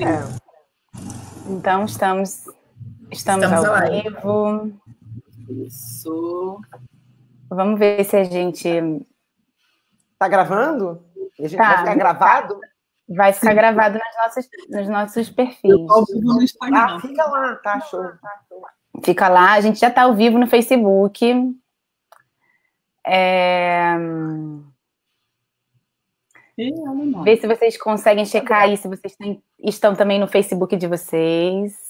É. Então, estamos ao vivo. Isso. Vamos ver se a gente... Tá gravando? E a gente vai ficar gravado? Vai ficar gravado nos nossos perfis. No Instagram. Fica lá, tá show. Fica lá, a gente já está ao vivo no Facebook. Vê se vocês conseguem checar aí, se vocês estão também no Facebook de vocês.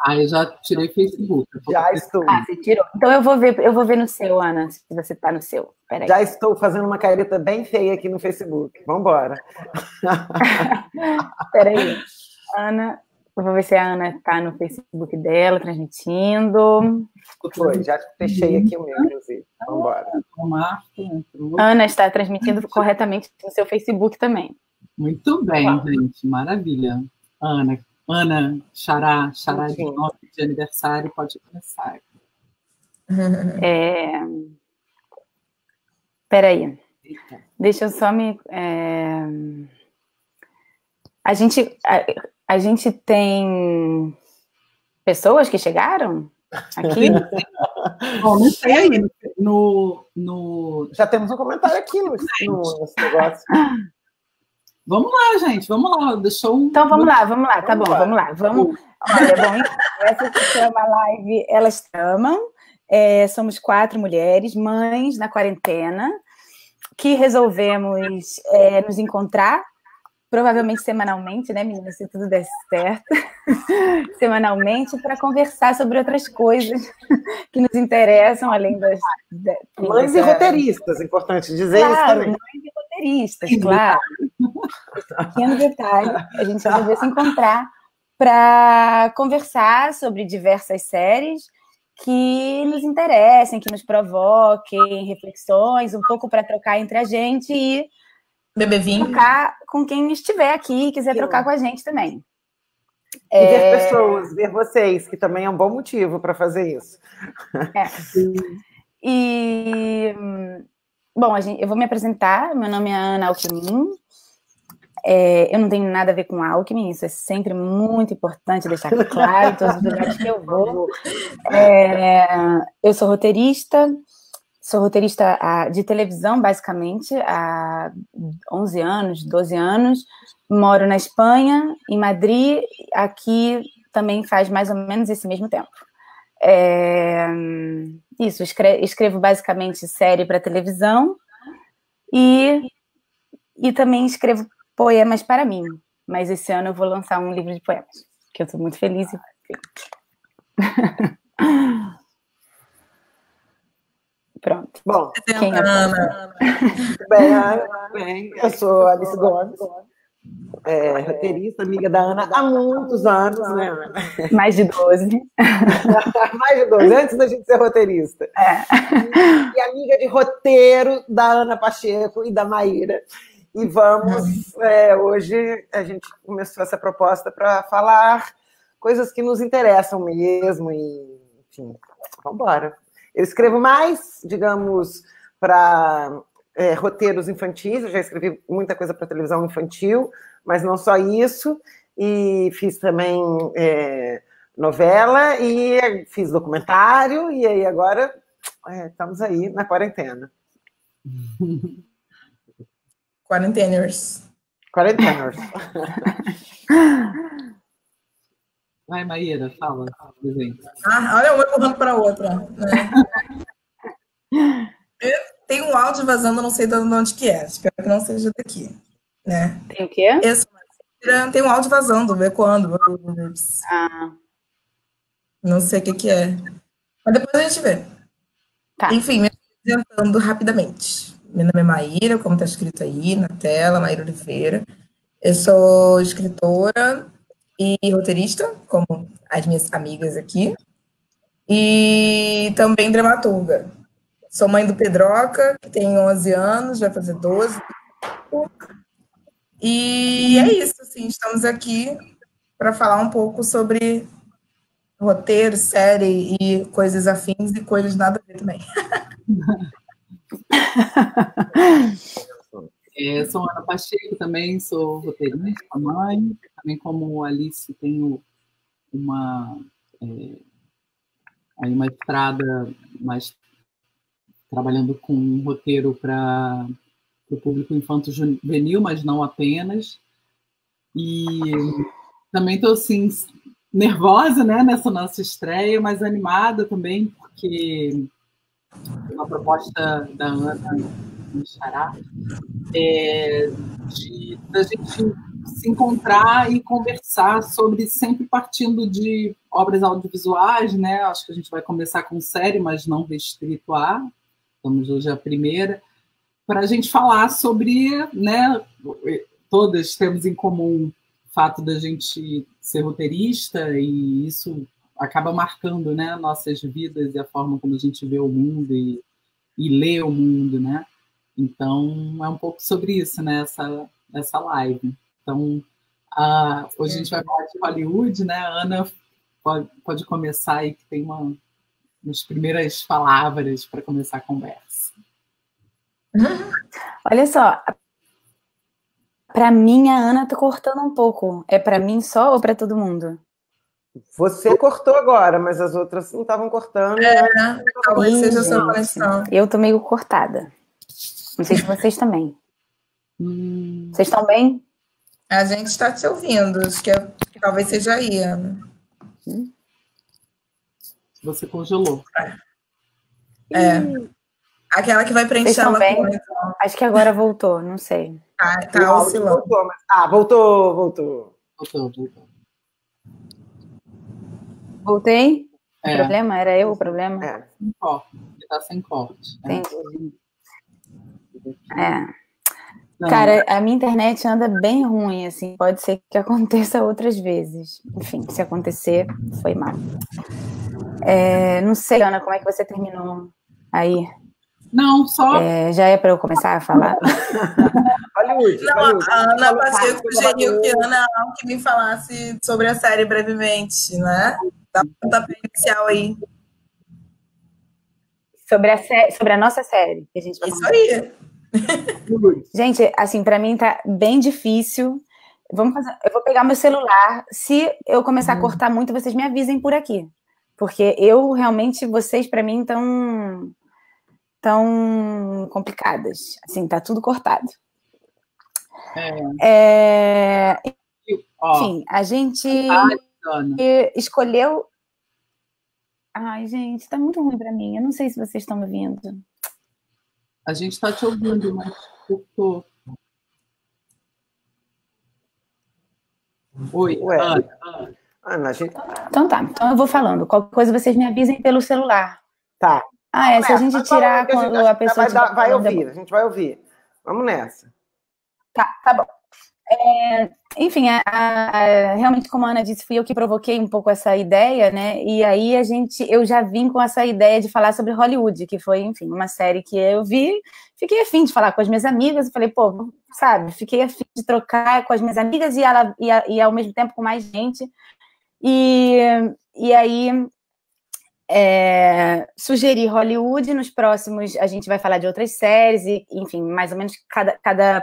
Eu já tirei o Facebook. Já estou. Você tirou. Então eu vou ver no seu, Ana, se você está no seu. Peraí. Já estou fazendo uma careta bem feia aqui no Facebook. Vamos embora. Peraí. Ana, eu vou ver se a Ana está no Facebook dela, transmitindo. Foi, já fechei aqui o meu, inclusive. Vamos embora. Ana está transmitindo corretamente no seu Facebook também. Muito bem, gente. Maravilha. Ana, Xará de 9 de aniversário, pode começar. Peraí. Deixa eu só me... A gente tem pessoas que chegaram aqui? Bom, não sei aí. Já temos um comentário aqui nesse negócio. Vamos lá, gente, vamos lá. Então vamos lá, tá bom, vamos lá. Olha, bom, essa se chama live Elas Tramam. Somos 4 mulheres, mães na quarentena, que resolvemos nos encontrar, provavelmente semanalmente, né, meninas, se tudo der certo, semanalmente, para conversar sobre outras coisas que nos interessam, além das... Mães e roteiristas, importante dizer isso também. Mães e roteiristas, claro. Esse pequeno detalhe, a gente resolveu se encontrar para conversar sobre diversas séries que nos interessem, que nos provoquem reflexões, um pouco para trocar entre a gente e trocar com quem estiver aqui e quiser trocar com a gente também. E ver pessoas, ver vocês, que também é um bom motivo para fazer isso. Bom, eu vou me apresentar. Meu nome é Ana Alckmin. Eu não tenho nada a ver com Alckmin, isso é sempre muito importante deixar claro em todos os lugares que eu vou. Eu sou roteirista de televisão, basicamente, há 11 anos, 12 anos. Moro na Espanha, em Madrid, aqui também faz mais ou menos esse mesmo tempo. Isso, escrevo basicamente série para televisão e também escrevo poemas para mim, mas esse ano eu vou lançar um livro de poemas, que eu estou muito feliz. Pronto. Bom, quem é Ana? Bem, eu sou Alice Gomes, roteirista, amiga da Ana há muitos anos, né, Ana? Mais de 12. Mais de 12, antes da gente ser roteirista. E amiga de roteiro da Ana Pacheco e da Maíra. E vamos, hoje a gente começou essa proposta para falar coisas que nos interessam mesmo, e, enfim, vamos embora. Eu escrevo mais, digamos, para roteiros infantis, eu já escrevi muita coisa para televisão infantil, mas não só isso, e fiz também novela, e fiz documentário, e aí agora estamos aí na quarentena. Quarenteners. Vai, Maíra, fala. Olha uma empurrando para a outra. Né? Tem um áudio vazando, não sei de onde que é. Espero que não seja daqui. Né? Tem o quê? Tem um áudio vazando, ecoando. Não sei o que é. Mas depois a gente vê. Tá. Enfim, me apresentando rapidamente. Meu nome é Maíra, como está escrito aí na tela, Maíra Oliveira. Eu sou escritora e roteirista, como as minhas amigas aqui, e também dramaturga. Sou mãe do Pedroca, que tem 11 anos, vai fazer 12. E é isso, assim, estamos aqui para falar um pouco sobre roteiro, série e coisas afins e coisas nada a ver também. Sou Ana Pacheco também, sou roteirista, mãe, também como Alice tenho aí uma estrada mais trabalhando com um roteiro para o público infanto-juvenil, mas não apenas. E também estou assim, nervosa, né, nessa nossa estreia, mas animada também, porque uma proposta da Ana Xará da gente se encontrar e conversar sobre, sempre partindo de obras audiovisuais, né? Acho que a gente vai começar com série, mas não restrito a, estamos hoje a primeira, para a gente falar sobre, né? Todas temos em comum o fato da gente ser roteirista, e isso acaba marcando, né, nossas vidas e a forma como a gente vê o mundo e lê o mundo, né? Então, é um pouco sobre isso, né, essa live. Então, hoje a gente vai falar de Hollywood, né? A Ana pode começar aí, que tem umas primeiras palavras para começar a conversa. Olha só, para mim a Ana tá cortando um pouco. É para mim só ou para todo mundo? Você cortou agora, mas as outras não estavam cortando. Talvez seja a sua conexão. Eu tô meio cortada. Não sei se vocês também. Vocês estão bem? A gente está te ouvindo. Acho que talvez seja aí, Ana. Você congelou. Aquela que vai preencher a lacuna. Então. Acho que agora voltou, não sei. Tá oscilando. Voltou. Voltei? O problema? Era eu o problema? Sem corte. Está sem corte. Entendi. Cara, a minha internet anda bem ruim, assim. Pode ser que aconteça outras vezes. Enfim, se acontecer, foi mal. Não sei, Ana, como é que você terminou aí? Não, só... já é para eu começar a falar? Hollywood. A Ana Pacheco sugeriu que a Ana Alckmin falasse sobre a série brevemente, né? Dá um pontapé inicial aí. Sobre a nossa série. Que a gente vai Isso aí. Gente, assim, para mim tá bem difícil. Eu vou pegar meu celular. Se eu começar a cortar muito, vocês me avisem por aqui. Porque vocês para mim tão complicadas. Assim, tá tudo cortado. Enfim, a gente escolheu... Ai, gente, tá muito ruim para mim. Eu não sei se vocês estão me ouvindo. A gente está te ouvindo, mas cortou. Oi, Ana, a gente... Então tá, então eu vou falando. Qualquer coisa vocês me avisem pelo celular. Tá. Se a gente tirar quando a pessoa... Vai ouvir, a gente vai ouvir. Vamos nessa. Tá bom. Enfim, realmente, como a Ana disse, fui eu que provoquei um pouco essa ideia, né? E aí eu já vim com essa ideia de falar sobre Hollywood, que foi, enfim, uma série que eu vi, fiquei afim de falar com as minhas amigas, e falei, pô, sabe, fiquei afim de trocar com as minhas amigas e ao mesmo tempo com mais gente. E aí sugeri Hollywood. Nos próximos a gente vai falar de outras séries, e, enfim, mais ou menos cada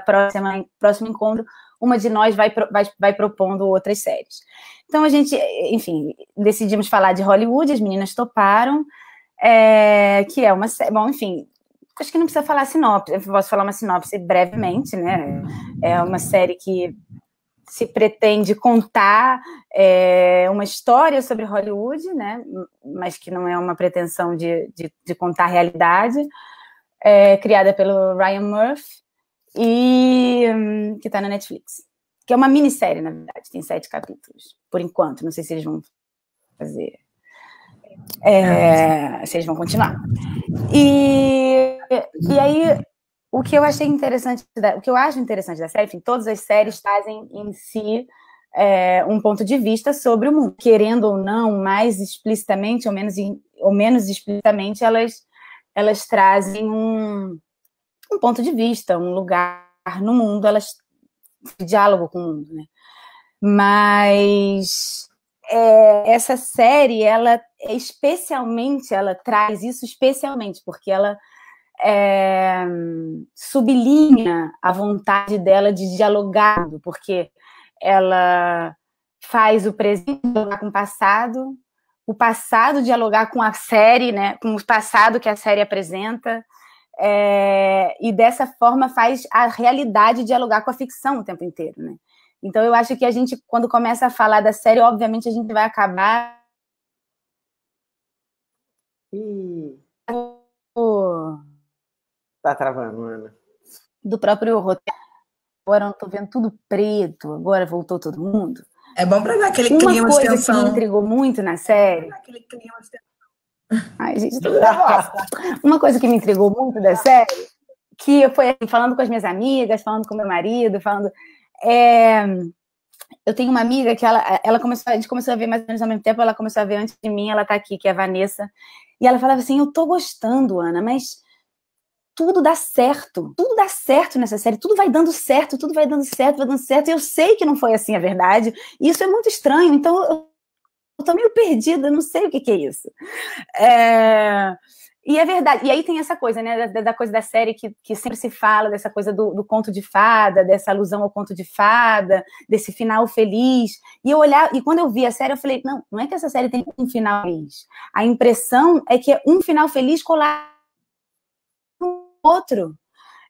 próximo encontro, uma de nós vai propondo outras séries. Então, a gente, enfim, decidimos falar de Hollywood, as meninas toparam, que é uma série... Bom, enfim, acho que não precisa falar sinopse, eu posso falar uma sinopse brevemente, né? É uma série que se pretende contar uma história sobre Hollywood, né? Mas que não é uma pretensão de contar a realidade, criada pelo Ryan Murphy, e que está na Netflix, que é uma minissérie, na verdade, tem 7 capítulos, por enquanto, não sei se eles vão fazer, se eles vão continuar. E aí, o que eu acho interessante da série, enfim, todas as séries trazem em si um ponto de vista sobre o mundo, querendo ou não, mais explicitamente ou menos explicitamente, elas trazem um ponto de vista, um lugar no mundo, elas diálogo com o mundo, né? Mas essa série, ela traz isso especialmente, porque ela sublinha a vontade dela de dialogar, porque ela faz o presente dialogar com o passado dialogar com a série, né, com o passado que a série apresenta, e dessa forma faz a realidade dialogar com a ficção o tempo inteiro, né? Então eu acho que a gente, quando começa a falar da série, obviamente a gente vai acabar Tá travando, Ana. Do próprio roteiro. Agora eu não tô vendo tudo preto, agora voltou todo mundo. É bom para dar aquele clima de tensão. Uma coisa que me intrigou muito na série... Ai, gente, tudo uma coisa que me intrigou muito da série, que foi assim, falando com as minhas amigas, falando com meu marido, eu tenho uma amiga que ela começou, a gente começou a ver mais ou menos ao mesmo tempo, ela começou a ver antes de mim, ela tá aqui, que é a Vanessa, e ela falava assim, eu tô gostando, Ana, mas tudo dá certo nessa série, tudo vai dando certo, e eu sei que não foi assim a verdade, e isso é muito estranho, então eu tô meio perdida, não sei o que é isso. E é verdade, e aí tem essa coisa, né, da coisa da série que sempre se fala, dessa coisa do conto de fada, dessa alusão ao conto de fada, desse final feliz, e quando eu vi a série, eu falei, não é que essa série tem um final feliz, a impressão é que é um final feliz colado no outro,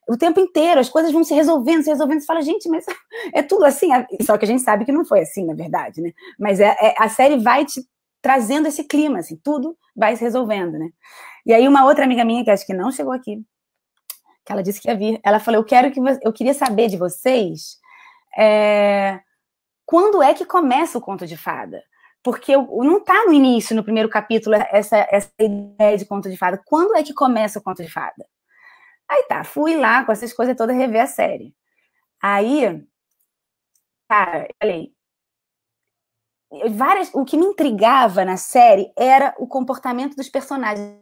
o tempo inteiro, as coisas vão se resolvendo, você fala, gente, mas é tudo assim, só que a gente sabe que não foi assim, na verdade, né, mas a série vai te trazendo esse clima, assim, tudo vai se resolvendo, né. E aí uma outra amiga minha, que acho que não chegou aqui, que ela disse que ia vir, ela falou, eu queria saber de vocês quando é que começa o conto de fada? Porque não está no início, no primeiro capítulo, essa ideia de conto de fada. Quando é que começa o conto de fada? Aí tá, fui lá com essas coisas todas rever a série. Aí, cara, eu falei, o que me intrigava na série era o comportamento dos personagens.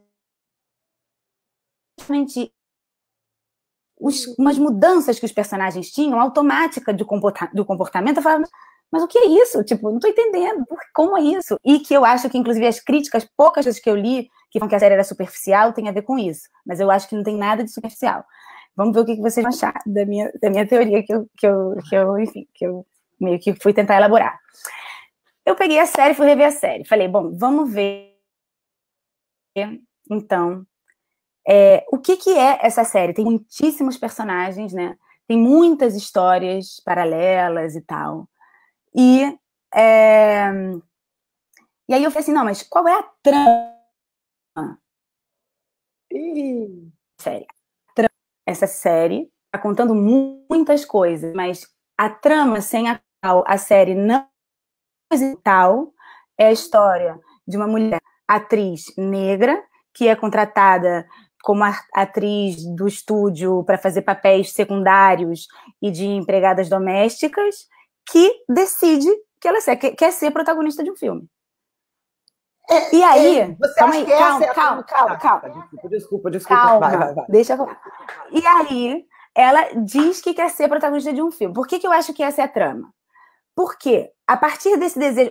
Umas mudanças que os personagens tinham, automática do comportamento, eu falava, mas o que é isso? Tipo, não tô entendendo, como é isso? E que eu acho que, inclusive, as críticas, poucas coisas que eu li, que falam que a série era superficial, tem a ver com isso. Mas eu acho que não tem nada de superficial. Vamos ver o que vocês vão achar da minha teoria, que eu meio que fui tentar elaborar. Eu peguei a série, fui rever a série. Falei, bom, vamos ver, então, o que é essa série? Tem muitíssimos personagens, né? Tem muitas histórias paralelas e tal. E aí eu falei assim, não, mas qual é a trama? Essa série está contando muitas coisas, mas a trama sem a qual a série não é tal é a história de uma mulher, atriz negra, que é contratada como atriz do estúdio para fazer papéis secundários e de empregadas domésticas, que decide que ela quer ser protagonista de um filme. E aí... Calma. Desculpa. Calma, vai. Deixa eu falar. E aí, ela diz que quer ser protagonista de um filme. Por que eu acho que essa é a trama? Porque, a partir desse desejo...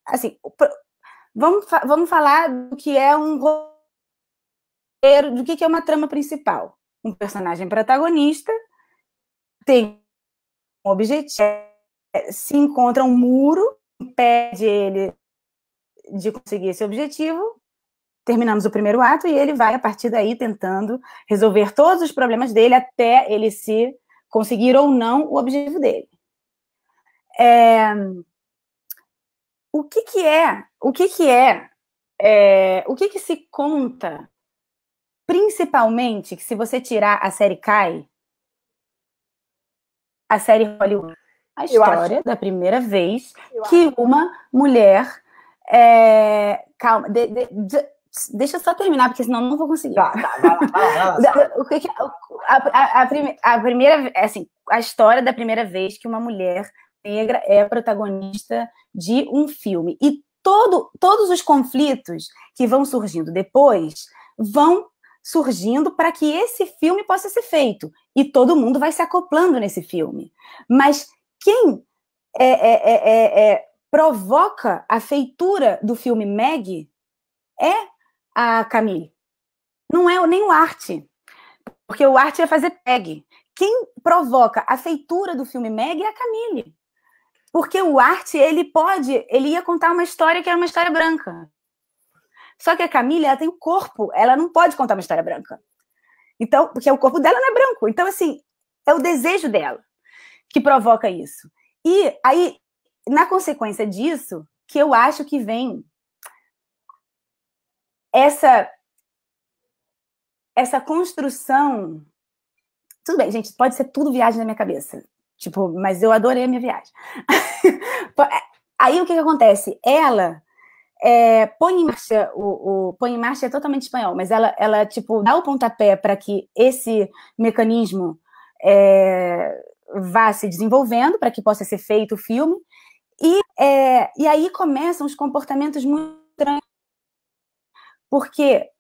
Assim, vamos falar do que é um roteiro, do que é uma trama principal. Um personagem protagonista tem um objetivo, se encontra um muro, impede ele de conseguir esse objetivo, terminamos o primeiro ato e ele vai, a partir daí, tentando resolver todos os problemas dele até ele se conseguir ou não o objetivo dele. O que se conta, principalmente, que se você tirar a série Kai, a série Hollywood, a história da primeira vez que uma mulher... calma, deixa eu só terminar, porque senão não vou conseguir. Vai lá. A primeira, assim, a história da primeira vez que uma mulher negra é protagonista de um filme. E todos os conflitos que vão surgindo depois vão surgindo para que esse filme possa ser feito. E todo mundo vai se acoplando nesse filme. Mas quem provoca a feitura do filme Meg é a Camille. Não é nem o Art, porque o Art vai fazer Peg. Quem provoca a feitura do filme Meg é a Camille. Porque o Art, ele ia contar uma história que era uma história branca. Só que a Camille, ela tem um corpo, ela não pode contar uma história branca. Então, porque o corpo dela não é branco. Então, assim, é o desejo dela que provoca isso. E aí, na consequência disso, que eu acho que vem essa construção. Tudo bem, gente, pode ser tudo viagem na minha cabeça. Tipo, mas eu adorei a minha viagem. Aí o que acontece? Ela põe em marcha, põe em marcha é totalmente espanhol, mas ela tipo, dá o pontapé para que esse mecanismo vá se desenvolvendo, para que possa ser feito o filme, e aí começam os comportamentos muito estranhos, porque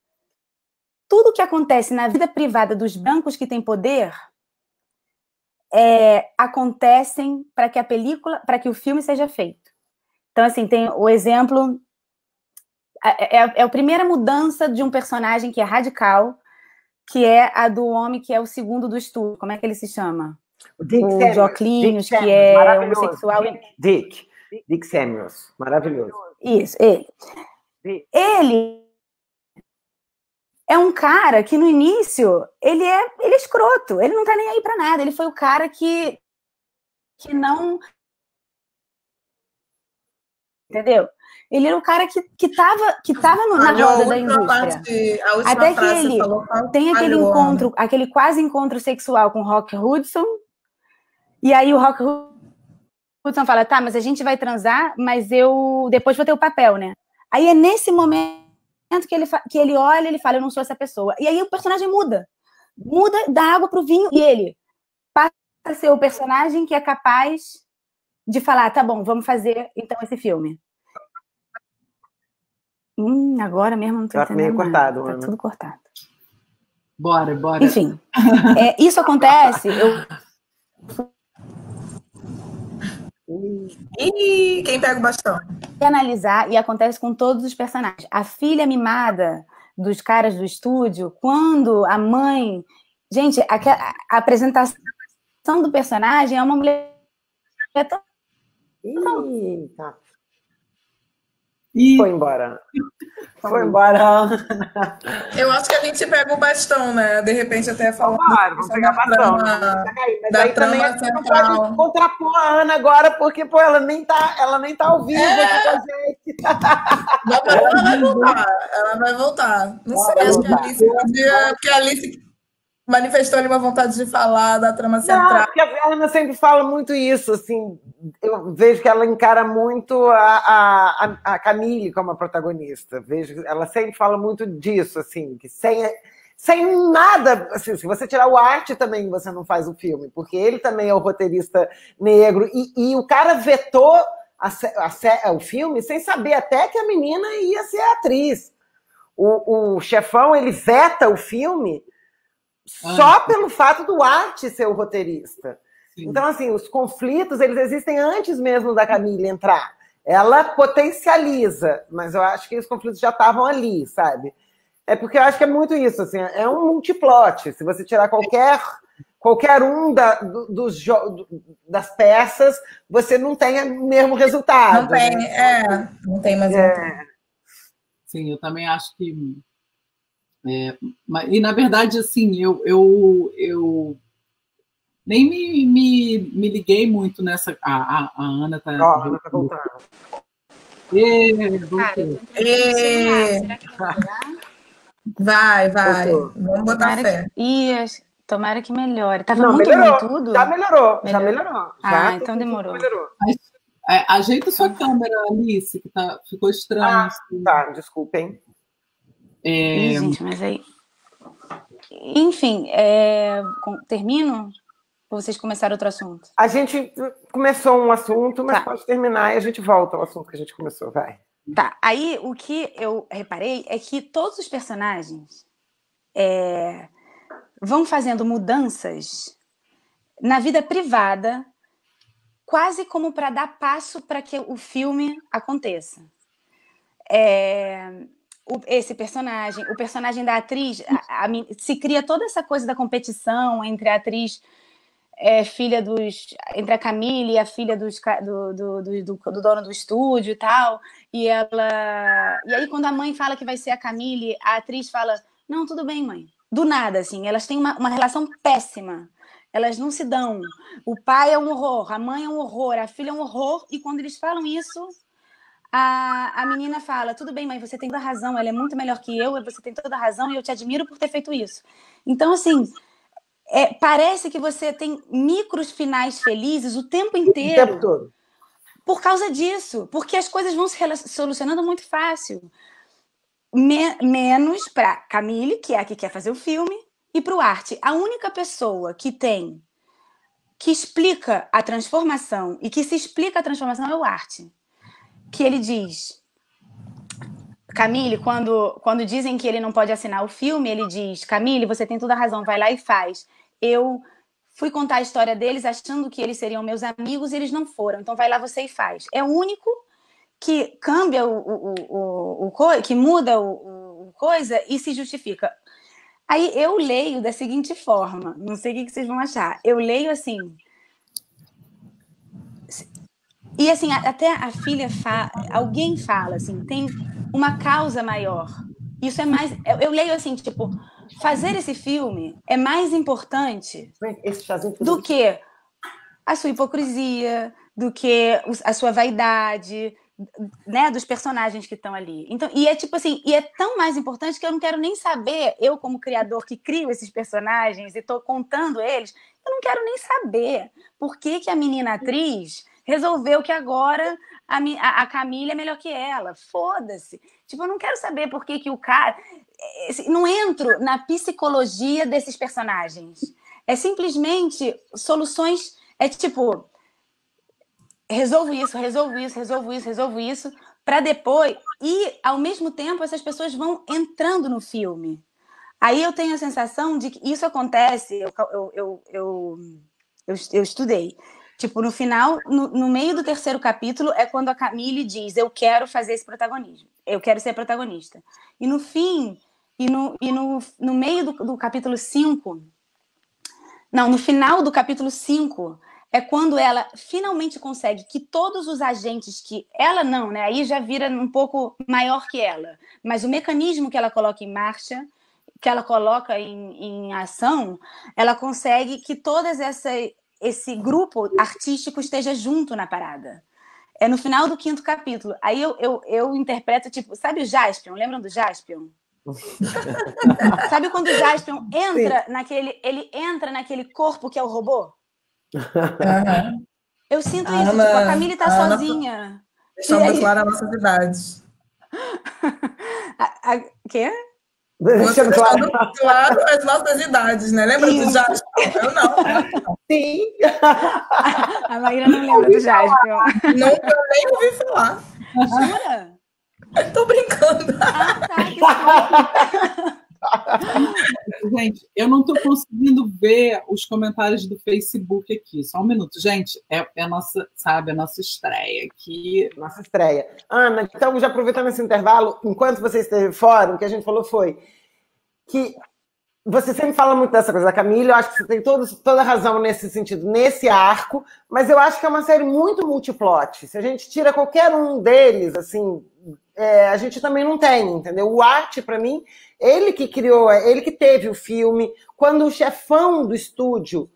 tudo que acontece na vida privada dos brancos que têm poder acontecem para que para que o filme seja feito. Então, assim, tem o exemplo, a primeira mudança de um personagem que é radical, que é a do homem que é o segundo do estúdio. Como é que ele se chama? O Joclinhos, que é homossexual. Dick Samuels, maravilhoso. Isso, ele. Ele é um cara que, no início, ele é escroto. Ele não tá nem aí pra nada. Ele foi o cara que não... Entendeu? Ele era o cara que tava na roda da indústria. Até que ele tem aquele encontro, aquele quase encontro sexual com o Rock Hudson. E aí o Rock Hudson fala, tá, mas a gente vai transar, mas eu depois vou ter o papel, né? Aí é nesse momento que ele olha e ele fala, eu não sou essa pessoa. E aí o personagem muda da água pro vinho, e ele passa a ser o personagem que é capaz de falar, tá bom, vamos fazer então esse filme. Agora mesmo não tô entendendo meio cortado, nada. Tá tudo cortado. Bora. Enfim, isso acontece, E quem pega o bastão? Analisar, e acontece com todos os personagens. A filha mimada dos caras do estúdio, quando a mãe... Gente, a apresentação do personagem é uma mulher... Eita. Foi embora. Eu acho que a gente pega o bastão, né? De repente até falando... Vamos pegar bastão. Mas aí também a gente não pode contrapor a Ana agora, porque pô, ela nem tá ao vivo aqui com a gente. Ela vai voltar. Não sei, acho que a Alice podia... Porque a Alice manifestou ali uma vontade de falar da trama central. Não, porque a Ana sempre fala muito isso, assim, eu vejo que ela encara muito a Camille como a protagonista, vejo, ela sempre fala muito disso, assim, que sem nada, assim, se você tirar o Art também você não faz o filme, porque ele também é o roteirista negro, e o cara vetou o filme sem saber até que a menina ia ser atriz. O chefão, ele veta o filme só pelo fato do Art ser o roteirista. Sim. Então, assim, os conflitos, eles existem antes mesmo da Camille entrar. Ela potencializa, mas eu acho que os conflitos já estavam ali, sabe? É porque eu acho que é muito isso, assim, é um multiplot. Se você tirar qualquer um das peças, você não tem o mesmo resultado. Não tem, né? Não tem mais Sim, eu também acho que... e, na verdade, assim, eu nem me liguei muito nessa... A Ana tá... A Ana tá voltando. Vai. Vamos botar fé. Tomara que melhore. Tava muito ruim tudo? Já melhorou. Então demorou. Ajeita sua câmera, Alice, que ficou estranho. Tá, desculpem. Gente, mas aí... Enfim, termino? Ou vocês começaram outro assunto? A gente começou um assunto, mas pode terminar e a gente volta ao assunto que a gente começou, vai. Tá, aí o que eu reparei é que todos os personagens vão fazendo mudanças na vida privada, quase como para dar passo para que o filme aconteça. Esse personagem, o personagem da atriz, se cria toda essa coisa da competição entre a atriz é filha entre a Camille e a filha do dono do estúdio e tal, e aí quando a mãe fala que vai ser a Camille, a atriz fala, não, tudo bem, mãe. Do nada, assim, elas têm uma relação péssima, elas não se dão, o pai é um horror, a mãe é um horror, a filha é um horror, e quando eles falam isso, a menina fala, tudo bem, mãe, você tem toda a razão, ela é muito melhor que eu, você tem toda a razão, e eu te admiro por ter feito isso. Então, assim, parece que você tem micros finais felizes o tempo inteiro. O tempo todo. Por causa disso. Porque as coisas vão se solucionando muito fácil. Menos para Camille, que é a que quer fazer o filme, e para o Art. A única pessoa que explica a transformação e que se explica a transformação é o Art. Que ele diz... Camille, quando dizem que ele não pode assinar o filme, ele diz, Camille, você tem toda a razão, vai lá e faz. Eu fui contar a história deles achando que eles seriam meus amigos e eles não foram. Então vai lá você e faz. É o único que cambia que muda o coisa e se justifica. Aí eu leio da seguinte forma, não sei o que vocês vão achar. Eu leio assim... E assim, até a filha alguém fala assim, tem uma causa maior. Isso é mais... Eu leio assim, tipo, fazer esse filme é mais importante do que a sua hipocrisia, do que a sua vaidade, né, dos personagens que estão ali. Então, e é tipo assim, e é tão mais importante que eu não quero nem saber, eu como criador que crio esses personagens e estou contando eles, eu não quero nem saber por que a menina atriz resolveu que agora a Camille é melhor que ela. Foda-se. Tipo, eu não quero saber por que o cara... Não entro na psicologia desses personagens. É simplesmente soluções... É tipo... Resolvo isso, para depois... E, ao mesmo tempo, essas pessoas vão entrando no filme. Aí eu tenho a sensação de que isso acontece... Eu estudei... Tipo, no final, no meio do terceiro capítulo, é quando a Camille diz, eu quero fazer esse protagonismo, eu quero ser protagonista. E no fim, no meio do capítulo 5, não, no final do capítulo 5, é quando ela finalmente consegue que todos os agentes que... Ela não, né? Aí já vira um pouco maior que ela. Mas o mecanismo que ela coloca em marcha, que ela coloca em ação, ela consegue que todas esse grupo artístico esteja junto na parada. É no final do 5º capítulo. Aí eu interpreto, tipo, sabe o Jaspion? Lembram do Jaspion? Sabe quando o Jaspion entra ele entra naquele corpo que é o robô? Eu sinto isso, tipo, a Camille tá sozinha. Deixamos claro as nossas idades. Quê? Deixando claro as nossas idades, né? Lembra do Jaspion? Eu não. Sim. A Maíra não lembra do Jaspion. Não, eu nem ouvi falar. Jura? Eu tô brincando. Gente, eu não estou conseguindo ver os comentários do Facebook aqui. Só um minuto. Gente, é a nossa, sabe, a nossa estreia aqui. Nossa estreia. Ana, então, já aproveitando esse intervalo, enquanto você esteve fora, o que a gente falou foi que você sempre fala muito dessa coisa da Camille, eu acho que você tem toda a razão nesse sentido, nesse arco, mas eu acho que é uma série muito multiplot. Se a gente tira qualquer um deles, assim, a gente também não tem, entendeu? O Art, para mim, ele que criou, ele que teve o filme. Quando o chefão do estúdio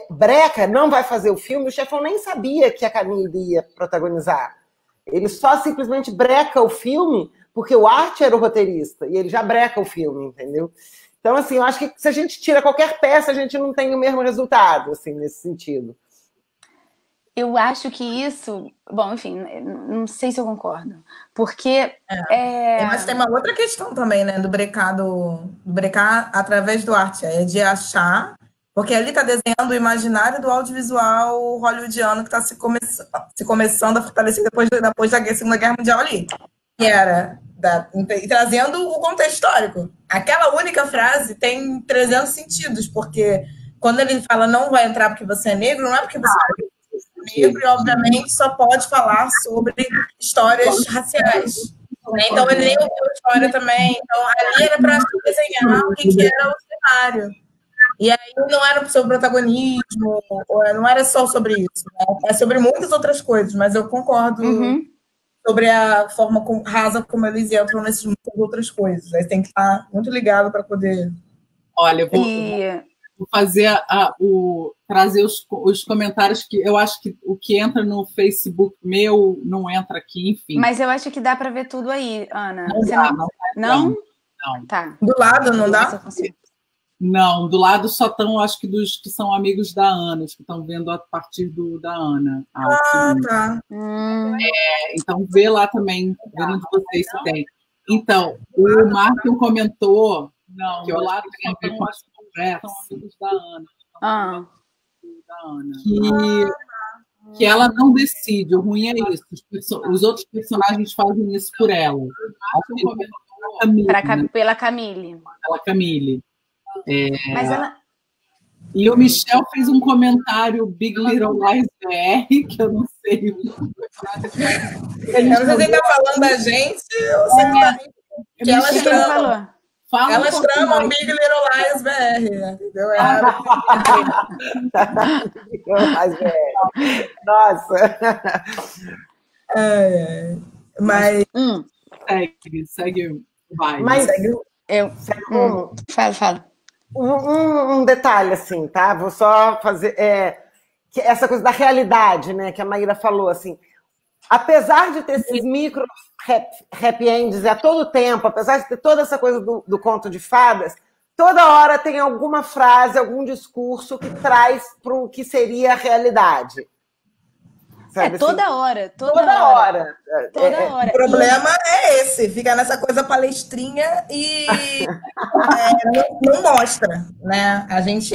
breca, não vai fazer o filme, o chefão nem sabia que a Camille ia protagonizar. Ele só simplesmente breca o filme porque o Art era o roteirista, e ele já breca o filme, entendeu? Então, assim, eu acho que se a gente tira qualquer peça, a gente não tem o mesmo resultado, assim, nesse sentido. Eu acho que isso... Bom, enfim, não sei se eu concordo. Porque... Mas tem uma outra questão também, né? Do brecar através do arte. É de achar... Porque ali está desenhando o imaginário do audiovisual hollywoodiano que está se começando a fortalecer depois da Segunda Guerra Mundial ali. Que era... trazendo o contexto histórico. Aquela única frase tem 300 sentidos, porque quando ele fala não vai entrar porque você é negro, não é porque você é negro e, obviamente, só pode falar sobre histórias raciais. Então, ele nem ouviu a história também. Então, ali era para desenhar o que era o cenário. E aí não era sobre protagonismo, não era só sobre isso, né? É sobre muitas outras coisas, mas eu concordo sobre a forma rasa como eles entram nessas muitas outras coisas. Aí tem que estar muito ligado para poder... Olha, eu vou fazer trazer os comentários que eu acho que o que entra no Facebook meu não entra aqui, enfim. Mas eu acho que dá para ver tudo aí, Ana. Não? Tá. Do lado não dá? Não, do lado só estão, acho que dos que são amigos da Ana, os que estão vendo a partir da Ana. Tá. Então, vê lá também, vendo de vocês se tem. Então, o Martin comentou que o lado tem a ver com as conversas da Ana. Que ela não decide, o ruim é isso. Os outros personagens fazem isso por ela. Pela Camille. Pela Camille. Mas ela... E o Michel fez um comentário Big Little Lies BR, que eu não sei. Eu não sei se ele está falando da gente ou se que elas tramam. Elas tramam Big Little Lies BR, entendeu? Nossa! Mas... Segue. Vai. Mas Fala. Um detalhe, assim, tá? Vou só fazer... que essa coisa da realidade, né? Que a Maíra falou, assim. Apesar de ter esses micro happy ends a todo tempo, apesar de ter toda essa coisa do conto de fadas, toda hora tem alguma frase, algum discurso que traz para o que seria a realidade. Sabe, toda assim? hora. Toda hora. O problema é esse, fica nessa coisa palestrinha e não mostra, né? A gente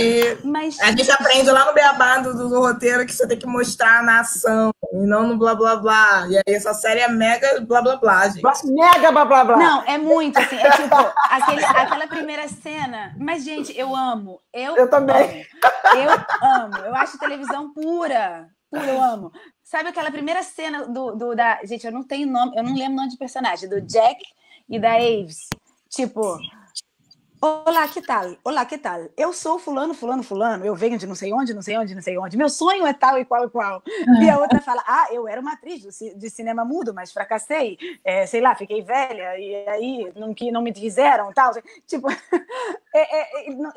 aprende lá no beabá do roteiro que você tem que mostrar na ação e não no blá blá blá. E aí essa série é mega blá blá blá, gente. Mega blá blá blá. Não, é muito assim, é tipo aquela primeira cena. Mas, gente, eu amo. Eu também. Amo. Eu acho televisão pura, eu amo. Sabe aquela primeira cena da... Gente, eu não tenho nome, eu não lembro o nome de personagem, do Jack e da Aves. Tipo, olá, que tal? Olá, que tal? Eu sou fulano, eu venho de não sei onde. Meu sonho é tal e qual. E a outra fala, eu era uma atriz de cinema mudo, mas fracassei, sei lá, fiquei velha, e aí não me quiseram, tal. Tipo,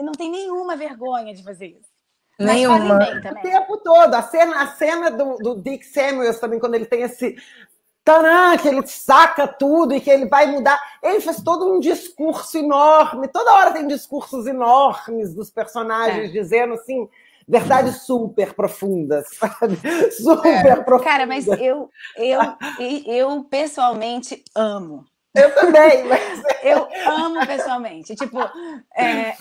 não tem nenhuma vergonha de fazer isso. Nenhuma. O tempo todo. A cena do Dick Samuels também, quando ele tem esse tanã, que ele saca tudo e que ele vai mudar. Ele faz todo um discurso enorme. Toda hora tem discursos enormes dos personagens dizendo, assim, verdades super profundas, sabe? Super profundas. Cara, mas eu pessoalmente amo. Eu também, mas... Eu amo pessoalmente. Tipo,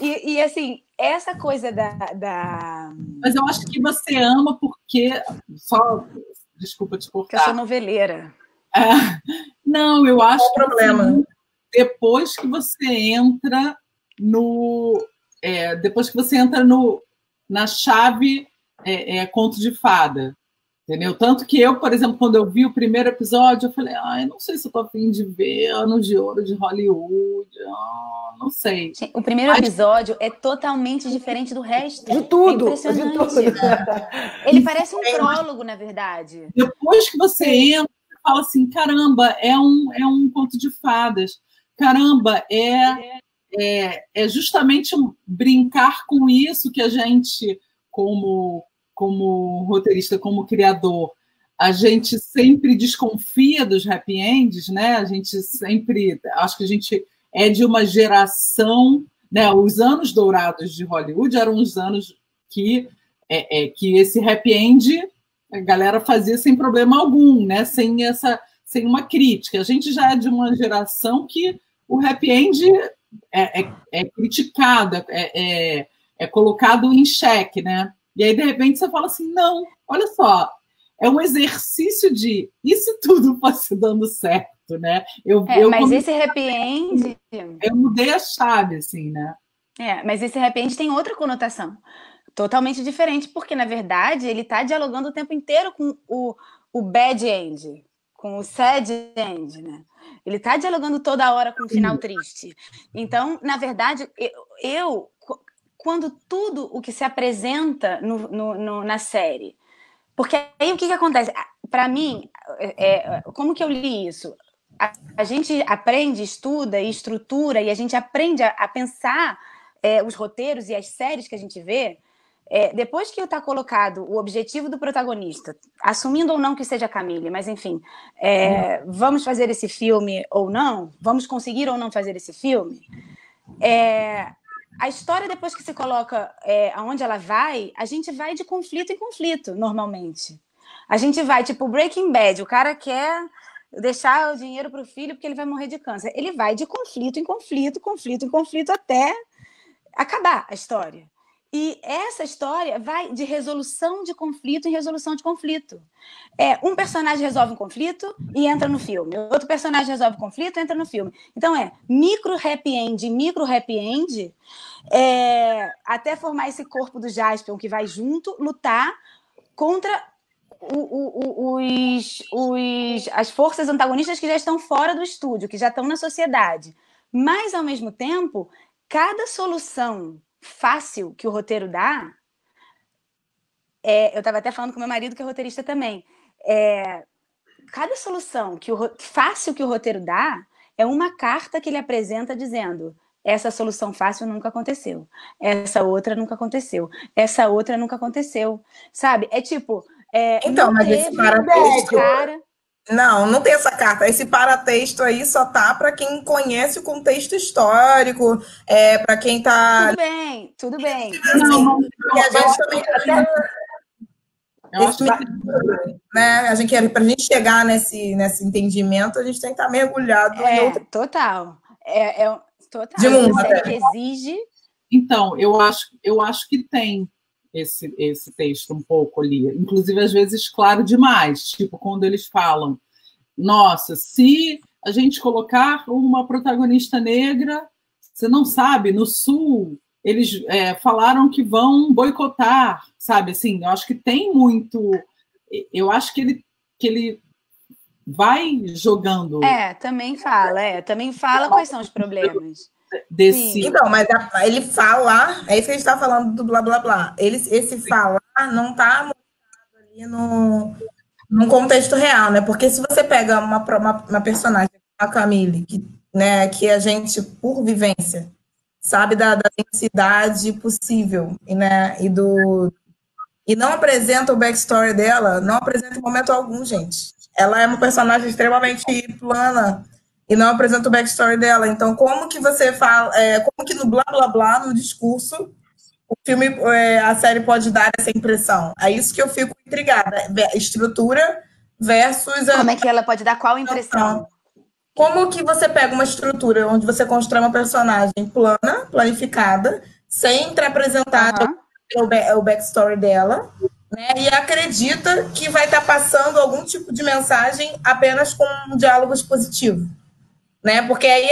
e assim, essa coisa da... Mas eu acho que você ama porque... Desculpa te cortar. Que eu sou noveleira. Não, eu acho que problema. Depois que você entra na chave conto de fada. Entendeu? Tanto que eu, por exemplo, quando eu vi o primeiro episódio, eu falei, não sei se eu tô a fim de ver Anos de Ouro de Hollywood, não sei. O primeiro episódio é totalmente diferente do resto. De tudo. É impressionante. De tudo. Ele parece um prólogo, na verdade. Depois que você entra, você fala assim, caramba, é um conto de fadas. Caramba, é justamente brincar com isso que a gente, como roteirista, como criador, a gente sempre desconfia dos happy ends, né? A gente sempre... Acho que a gente é de uma geração... Né? Os anos dourados de Hollywood eram os anos que esse happy end a galera fazia sem problema algum, né? Sem uma crítica. A gente já é de uma geração que o happy end é criticado, é colocado em xeque, né? E aí, de repente, você fala assim, não, olha só, é um exercício de e se tudo fosse dando certo, né? Mas esse happy end... Eu mudei a chave, assim, né? Mas esse happy end tem outra conotação, totalmente diferente, porque, na verdade, ele está dialogando o tempo inteiro com o bad end, com o sad end, né? Ele está dialogando toda hora com um final triste. Então, na verdade, quando tudo o que se apresenta na série. Porque aí o que acontece? Para mim, como que eu li isso? A gente aprende, estuda e estrutura, e a gente aprende a pensar os roteiros e as séries que a gente vê. Depois que está colocado o objetivo do protagonista, assumindo ou não que seja a Camille, mas enfim, vamos fazer esse filme ou não? Vamos conseguir ou não fazer esse filme? A história, depois que se coloca aonde ela vai, a gente vai de conflito em conflito, normalmente. A gente vai, tipo, Breaking Bad, o cara quer deixar o dinheiro para o filho porque ele vai morrer de câncer. Ele vai de conflito em conflito, conflito em conflito, até acabar a história. E essa história vai de resolução de conflito em resolução de conflito. Um personagem resolve um conflito e entra no filme. Outro personagem resolve o conflito e entra no filme. Então micro happy end, até formar esse corpo do Jaspion que vai junto lutar contra as forças antagonistas que já estão fora do estúdio, que já estão na sociedade. Mas, ao mesmo tempo, cada solução fácil que o roteiro dá, eu estava até falando com meu marido, que é roteirista também, cada solução fácil que o roteiro dá é uma carta que ele apresenta dizendo: essa solução fácil nunca aconteceu, essa outra nunca aconteceu, essa outra nunca aconteceu, sabe? Então, mas esse paratexto... Não tem essa carta. Esse paratexto aí só tá para quem conhece o contexto histórico, para quem tá... Tudo bem. Não, e a gente também... Para a gente chegar nesse entendimento, a gente tem que estar mergulhado em outro... Total. Total. De mundo, que exige... Então, eu acho que tem esse texto um pouco ali, inclusive às vezes claro demais, tipo quando eles falam: nossa, se a gente colocar uma protagonista negra, você não sabe, no Sul eles falaram que vão boicotar, sabe, assim, eu acho que tem muito, eu acho que ele vai jogando. Também fala quais são os problemas. Então, mas ele fala, é isso que a gente está falando do blá blá blá. Esse falar não está mostrado ali num contexto real, né? Porque se você pega uma personagem, a Camille, que a gente, por vivência, sabe da densidade possível, né? E não apresenta o backstory dela, não apresenta em momento algum, gente. Ela é uma personagem extremamente plana e não apresenta o backstory dela. Então, como que você fala, como que no blá blá blá, no discurso, o filme, a série pode dar essa impressão? É isso que eu fico intrigada. Estrutura versus... Como é que ela pode dar qual impressão? Como que você pega uma estrutura onde você constrói uma personagem plana, planificada, sem apresentar o backstory dela, né, e acredita que vai estar passando algum tipo de mensagem apenas com um diálogo expositivo? Né? Porque aí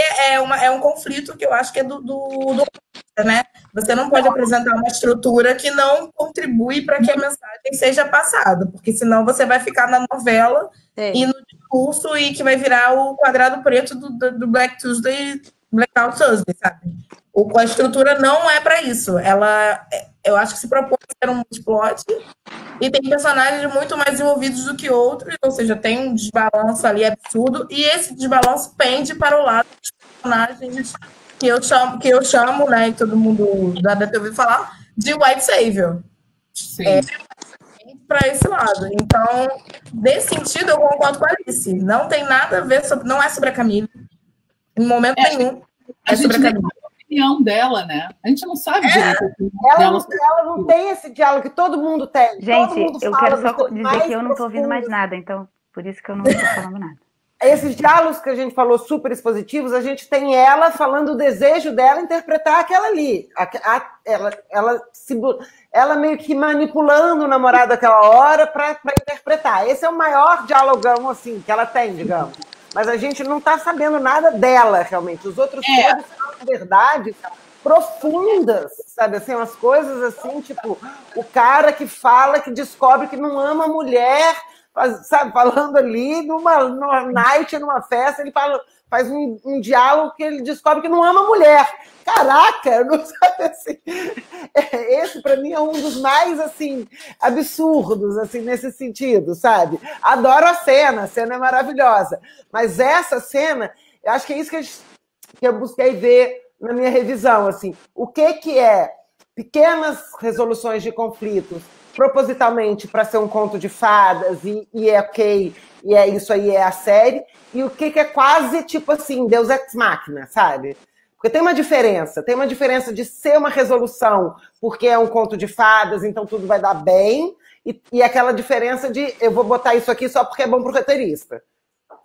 é um conflito que eu acho que é do né? Você não pode apresentar uma estrutura que não contribui para que a mensagem seja passada, porque senão você vai ficar na novela e no discurso e que vai virar o quadrado preto do Black Tuesday, Blackout Tuesday, sabe? A estrutura não é para isso. Eu acho que se propõe a ser um plot e tem personagens muito mais envolvidos do que outros, ou seja, tem um desbalanço ali absurdo, e esse desbalanço pende para o lado dos personagens que eu chamo, né, e todo mundo já deve ter ouvido falar, de White Savior. Sim. Para esse lado. Então, nesse sentido, eu concordo com a Alice. Não tem nada a ver, não é sobre a Camille, em momento nenhum. A gente nem sabe a opinião dela, né? A gente não sabe direito. Ela não tem esse diálogo que todo mundo tem. Gente, mundo eu quero só dizer que eu não estou ouvindo mais nada, então por isso que eu não estou falando nada. Esses diálogos que a gente falou super expositivos, a gente tem ela falando o desejo dela interpretar aquela ali. Ela meio que manipulando o namorado aquela hora para interpretar. Esse é o maior dialogão assim, que ela tem, digamos. Mas a gente não está sabendo nada dela, realmente. Os outros todos são verdades profundas, sabe? Assim, umas coisas assim, tipo, o cara que fala que descobre que não ama a mulher sabe, falando ali numa night, numa festa, ele faz um diálogo que ele descobre que não ama mulher. Caraca, eu não sabe assim. Esse para mim é um dos mais assim absurdos assim nesse sentido, sabe? Adoro a cena é maravilhosa, mas essa cena, eu acho que é isso que eu busquei ver na minha revisão, assim, o que é pequenas resoluções de conflitos propositalmente para ser um conto de fadas e é ok, e é isso aí, é a série, e o que é quase tipo assim, Deus Ex Machina, sabe? Porque tem uma diferença de ser uma resolução porque é um conto de fadas, então tudo vai dar bem, e aquela diferença de eu vou botar isso aqui só porque é bom pro roteirista.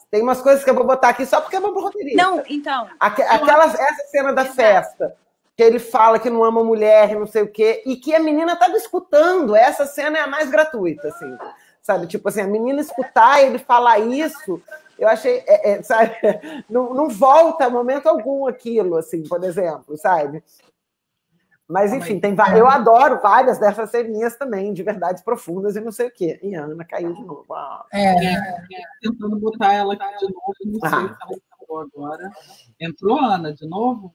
Tem umas coisas que eu vou botar aqui só porque é bom pro roteirista. Não, então... Essa cena da festa, que ele fala que não ama mulher, não sei o quê, e que a menina estava escutando. Essa cena é a mais gratuita, assim, sabe? Tipo assim, a menina escutar ele falar isso, eu achei, sabe? Não volta a momento algum aquilo, assim, por exemplo, sabe? Mas, enfim, eu adoro várias dessas ceninhas também, de verdades profundas e não sei o quê. E a Ana caiu de novo. Tentando botar ela aqui de novo, não sei se ela entrou agora. Entrou, Ana, de novo?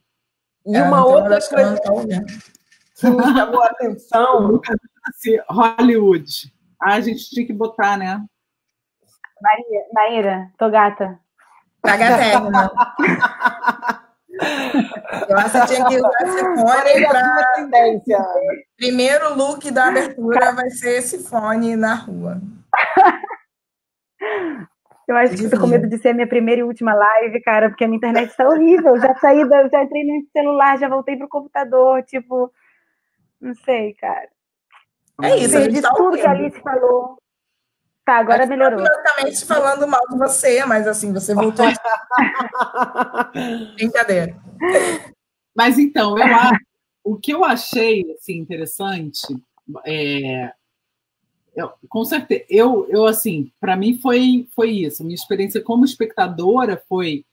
E uma outra coisa que me chamou a atenção... Hollywood. A gente tinha que botar, né? Maíra, tô gata. Tá gatérrima. Eu acho que tinha que usar Sifone para... Primeiro look da abertura vai ser Sifone na rua. Eu acho que tô com medo de ser a minha primeira e última live, cara, porque a minha internet está horrível. Já entrei no celular, já voltei pro computador, tipo... Não sei, cara. É isso, perdi tudo que a Alice falou. Tá, agora melhorou. Basicamente falando mal de você, mas assim, você voltou. Brincadeira. Mas então, o que eu achei assim, interessante com certeza, eu assim, para mim foi isso. Minha experiência como espectadora foi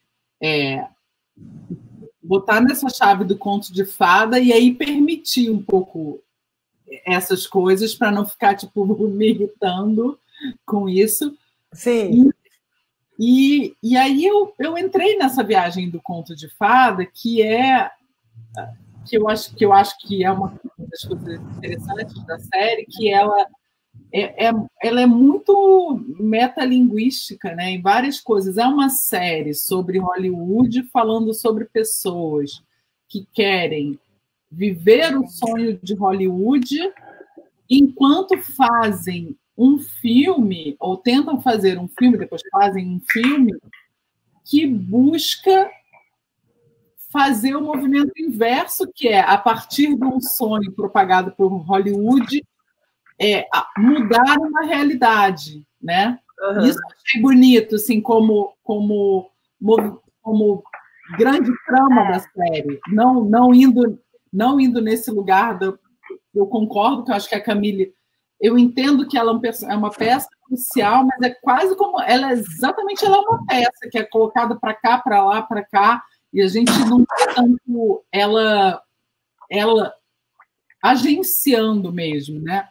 botar nessa chave do conto de fada e aí permitir um pouco essas coisas para não ficar tipo me irritando com isso. Sim. E aí eu entrei nessa viagem do conto de fada, que eu acho que é uma das coisas interessantes da série, que ela é muito metalinguística, né, em várias coisas. É uma série sobre Hollywood falando sobre pessoas que querem viver o sonho de Hollywood enquanto fazem um filme, ou tentam fazer um filme, depois fazem um filme que busca fazer o movimento inverso, que é, a partir de um sonho propagado por Hollywood, mudar uma realidade, né? Uhum. Isso eu achei bonito, assim, como grande trama da série, não indo nesse lugar eu concordo, que eu acho que a Camille, eu entendo que ela é uma peça crucial, mas é quase como ela é uma peça que é colocada para cá, para lá, para cá, e a gente não vê tanto ela agenciando mesmo, né?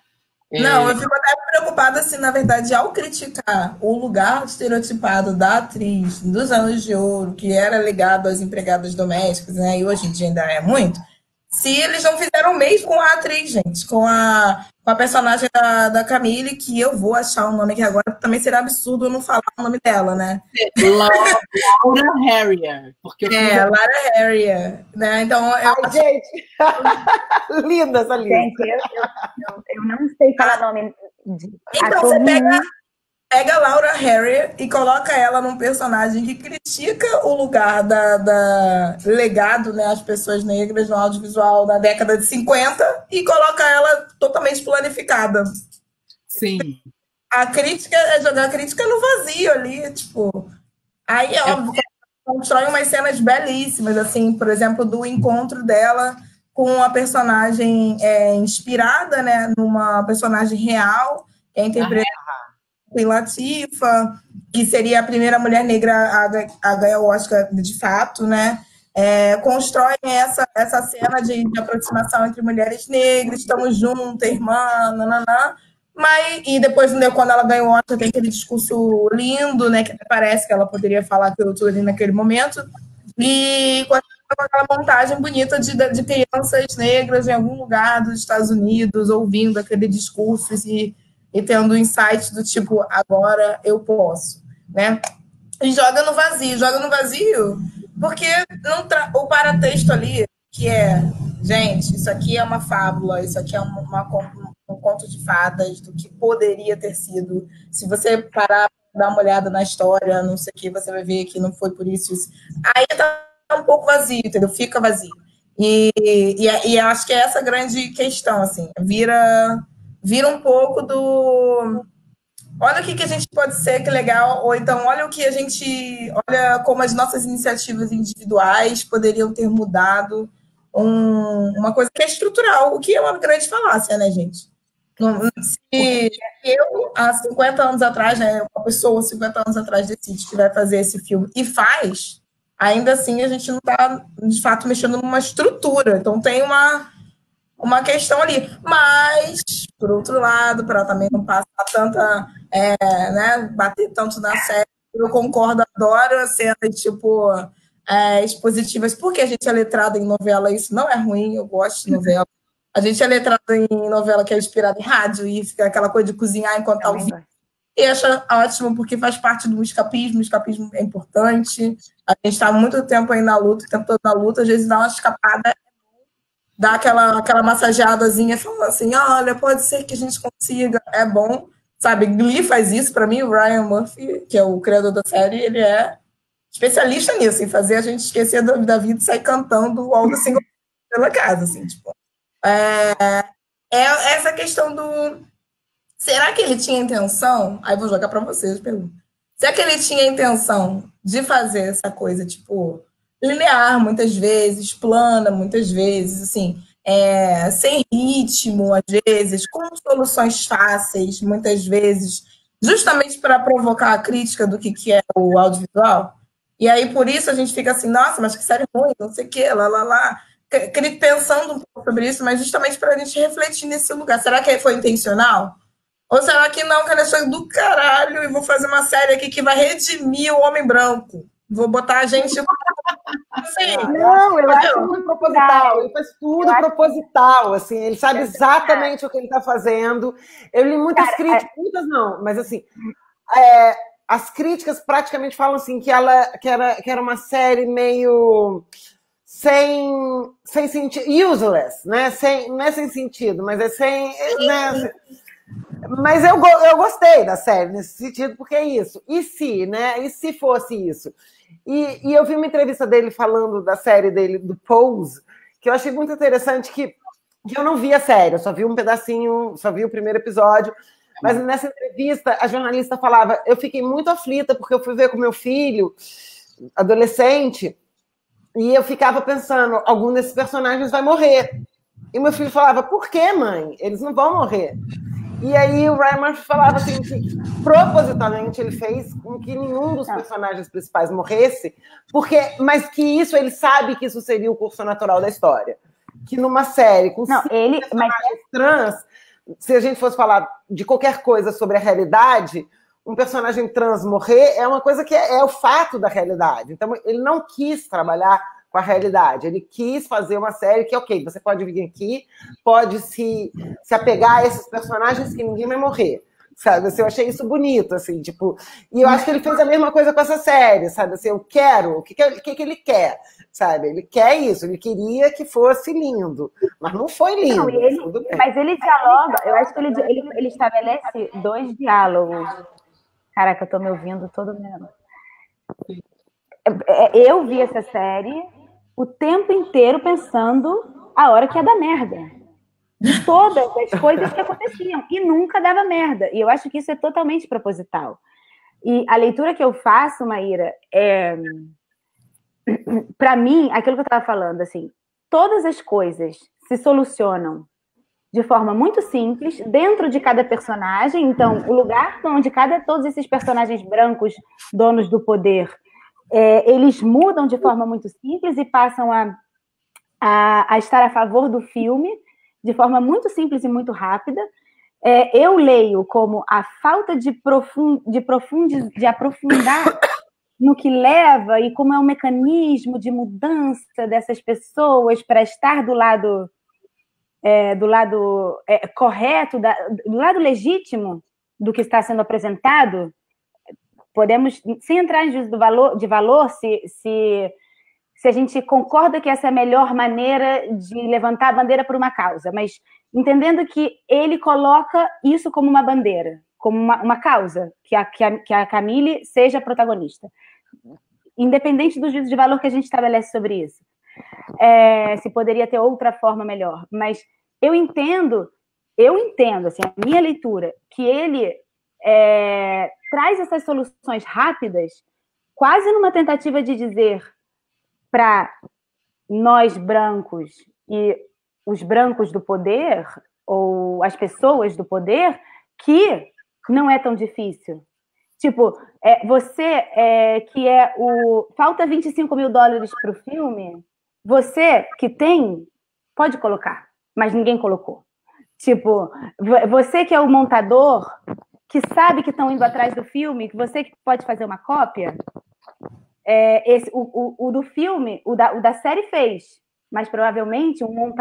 Não, eu fico até preocupada, assim, na verdade, ao criticar o lugar estereotipado da atriz dos anos de ouro, que era ligado às empregadas domésticas, né, e hoje em dia ainda é muito, se eles não fizeram o mesmo com a atriz, gente, com a personagem da Camille, que eu vou achar o nome aqui agora, porque também será absurdo eu não falar o nome dela, né? Laura Harrier. Laura Harrier, né? Então, gente, linda essa lista. Gente, eu não sei falar nome de então, você pega a Laura Harrier e coloca ela num personagem que critica o lugar da legado, né, às pessoas negras no audiovisual na década de 50 e coloca ela totalmente planificada. Sim. A crítica é jogar a crítica no vazio ali, tipo... Aí, óbvio, constrói umas cenas belíssimas, assim, por exemplo, do encontro dela com a personagem inspirada, né, numa personagem real, que é interpretada Queen Latifah, que seria a primeira mulher negra a ganhar o Oscar de fato, né? Constroem essa cena de aproximação entre mulheres negras, estamos juntas, irmã, nananã, E depois, né, quando ela ganhou o Oscar, tem aquele discurso lindo, né? Que parece que ela poderia falar aquilo tudo ali naquele momento. E com aquela montagem bonita de crianças negras em algum lugar dos Estados Unidos, ouvindo aquele discurso e tendo insight do tipo, agora eu posso, né? E joga no vazio, porque o paratexto ali, que é, gente, isso aqui é uma fábula, isso aqui é um conto de fadas do que poderia ter sido. Se você parar para dar uma olhada na história, não sei o que, você vai ver que não foi por isso. Aí tá um pouco vazio, entendeu? Fica vazio. E acho que é essa grande questão, assim, vira um pouco do... Olha o que a gente pode ser, que legal, ou então olha como as nossas iniciativas individuais poderiam ter mudado uma coisa que é estrutural, o que é uma grande falácia, né, gente? Se eu, há 50 anos atrás, né, uma pessoa 50 anos atrás decide que vai fazer esse filme e faz, ainda assim a gente não está, de fato, mexendo numa estrutura. Então tem uma questão ali. Mas, por outro lado, para também não passar tanta... né, bater tanto na série, eu concordo, adoro as cenas, tipo, expositivas, porque a gente é letrada em novela, isso não é ruim, eu gosto de novela. A gente é letrado em novela que é inspirada em rádio e fica aquela coisa de cozinhar enquanto está ouvindo. E acho ótimo, porque faz parte do escapismo. O escapismo é importante. A gente está muito tempo aí na luta, o tempo todo na luta, às vezes dá uma escapada, dá aquela massageadazinha, falando assim, olha, pode ser que a gente consiga, é bom. Sabe, Glee faz isso. Para mim, o Ryan Murphy, que é o criador da série, ele é especialista nisso, em fazer a gente esquecer da vida e sair cantando All the Single pela casa, assim, tipo... essa questão do... Será que ele tinha intenção? Aí vou jogar para vocês, pergunto. Será que ele tinha intenção de fazer essa coisa, tipo, linear, muitas vezes, plana, muitas vezes, assim, sem ritmo, às vezes, com soluções fáceis, muitas vezes, justamente para provocar a crítica do que é o audiovisual? E aí, por isso, a gente fica assim, nossa, mas que série ruim, não sei o quê, lá. Pensando um pouco sobre isso, mas justamente para a gente refletir nesse lugar. Será que foi intencional? Ou será que não, que ela é do caralho e vou fazer uma série aqui que vai redimir o homem branco? Vou botar a gente... Assim, não, eu acho tudo proposital. Ele faz tudo proposital, assim. Ele sabe exatamente o que ele está fazendo. Eu li muitas críticas, muitas não, mas assim... as críticas praticamente falam assim que era uma série meio... sem sentido, useless, né? Não é sem sentido, mas é sem... Né? Mas eu gostei da série nesse sentido, porque é isso. E se, né? E se fosse isso? E eu vi uma entrevista dele falando da série dele, do Pose, que eu achei muito interessante, que eu não vi a série, eu só vi um pedacinho, só vi o primeiro episódio, mas nessa entrevista a jornalista falava, eu fiquei muito aflita, porque eu fui ver com meu filho, adolescente, e eu ficava pensando, algum desses personagens vai morrer. E meu filho falava, por que, mãe? Eles não vão morrer. E aí o Ryan Murphy falava assim, que propositalmente ele fez com que nenhum dos personagens principais morresse, mas que isso, ele sabe que isso seria o curso natural da história. Que numa série com personagens trans, se a gente fosse falar de qualquer coisa sobre a realidade, um personagem trans morrer é uma coisa que é o fato da realidade. Então, ele não quis trabalhar com a realidade. Ele quis fazer uma série que, ok, você pode vir aqui, pode se apegar a esses personagens que ninguém vai morrer, sabe? Assim, eu achei isso bonito, assim, tipo... E eu acho que ele fez a mesma coisa com essa série, sabe? Assim, eu quero... O que ele quer, sabe? Ele quer isso, ele queria que fosse lindo, mas não foi lindo. Não, mas ele dialoga, eu acho que ele estabelece 2 diálogos. Caraca, eu tô me ouvindo todo mundo. Eu vi essa série o tempo inteiro pensando a hora que ia dar merda. De todas as coisas que aconteciam. E nunca dava merda. E eu acho que isso é totalmente proposital. E a leitura que eu faço, Maíra, para mim, aquilo que eu estava falando, assim, todas as coisas se solucionam de forma muito simples, dentro de cada personagem. Então, o lugar onde todos esses personagens brancos, donos do poder, eles mudam de forma muito simples e passam a estar a favor do filme de forma muito simples e muito rápida. eu leio como a falta de aprofundar no que leva e como é um mecanismo de mudança dessas pessoas para estar do lado correto, do lado legítimo do que está sendo apresentado. Podemos, sem entrar em juízo de valor, se a gente concorda que essa é a melhor maneira de levantar a bandeira por uma causa, mas entendendo que ele coloca isso como uma bandeira, como uma causa, que a Camille seja a protagonista. Independente do juízo de valor que a gente estabelece sobre isso. Se poderia ter outra forma melhor. Mas eu entendo, assim, a minha leitura, que ele traz essas soluções rápidas, quase numa tentativa de dizer para nós brancos e os brancos do poder, ou as pessoas do poder, que não é tão difícil. Tipo, você que falta $25 mil para o filme, você que tem, pode colocar, mas ninguém colocou. Tipo, você que é o montador, que sabe que estão indo atrás do filme, que você que pode fazer uma cópia, o do filme, o da série fez, mas provavelmente um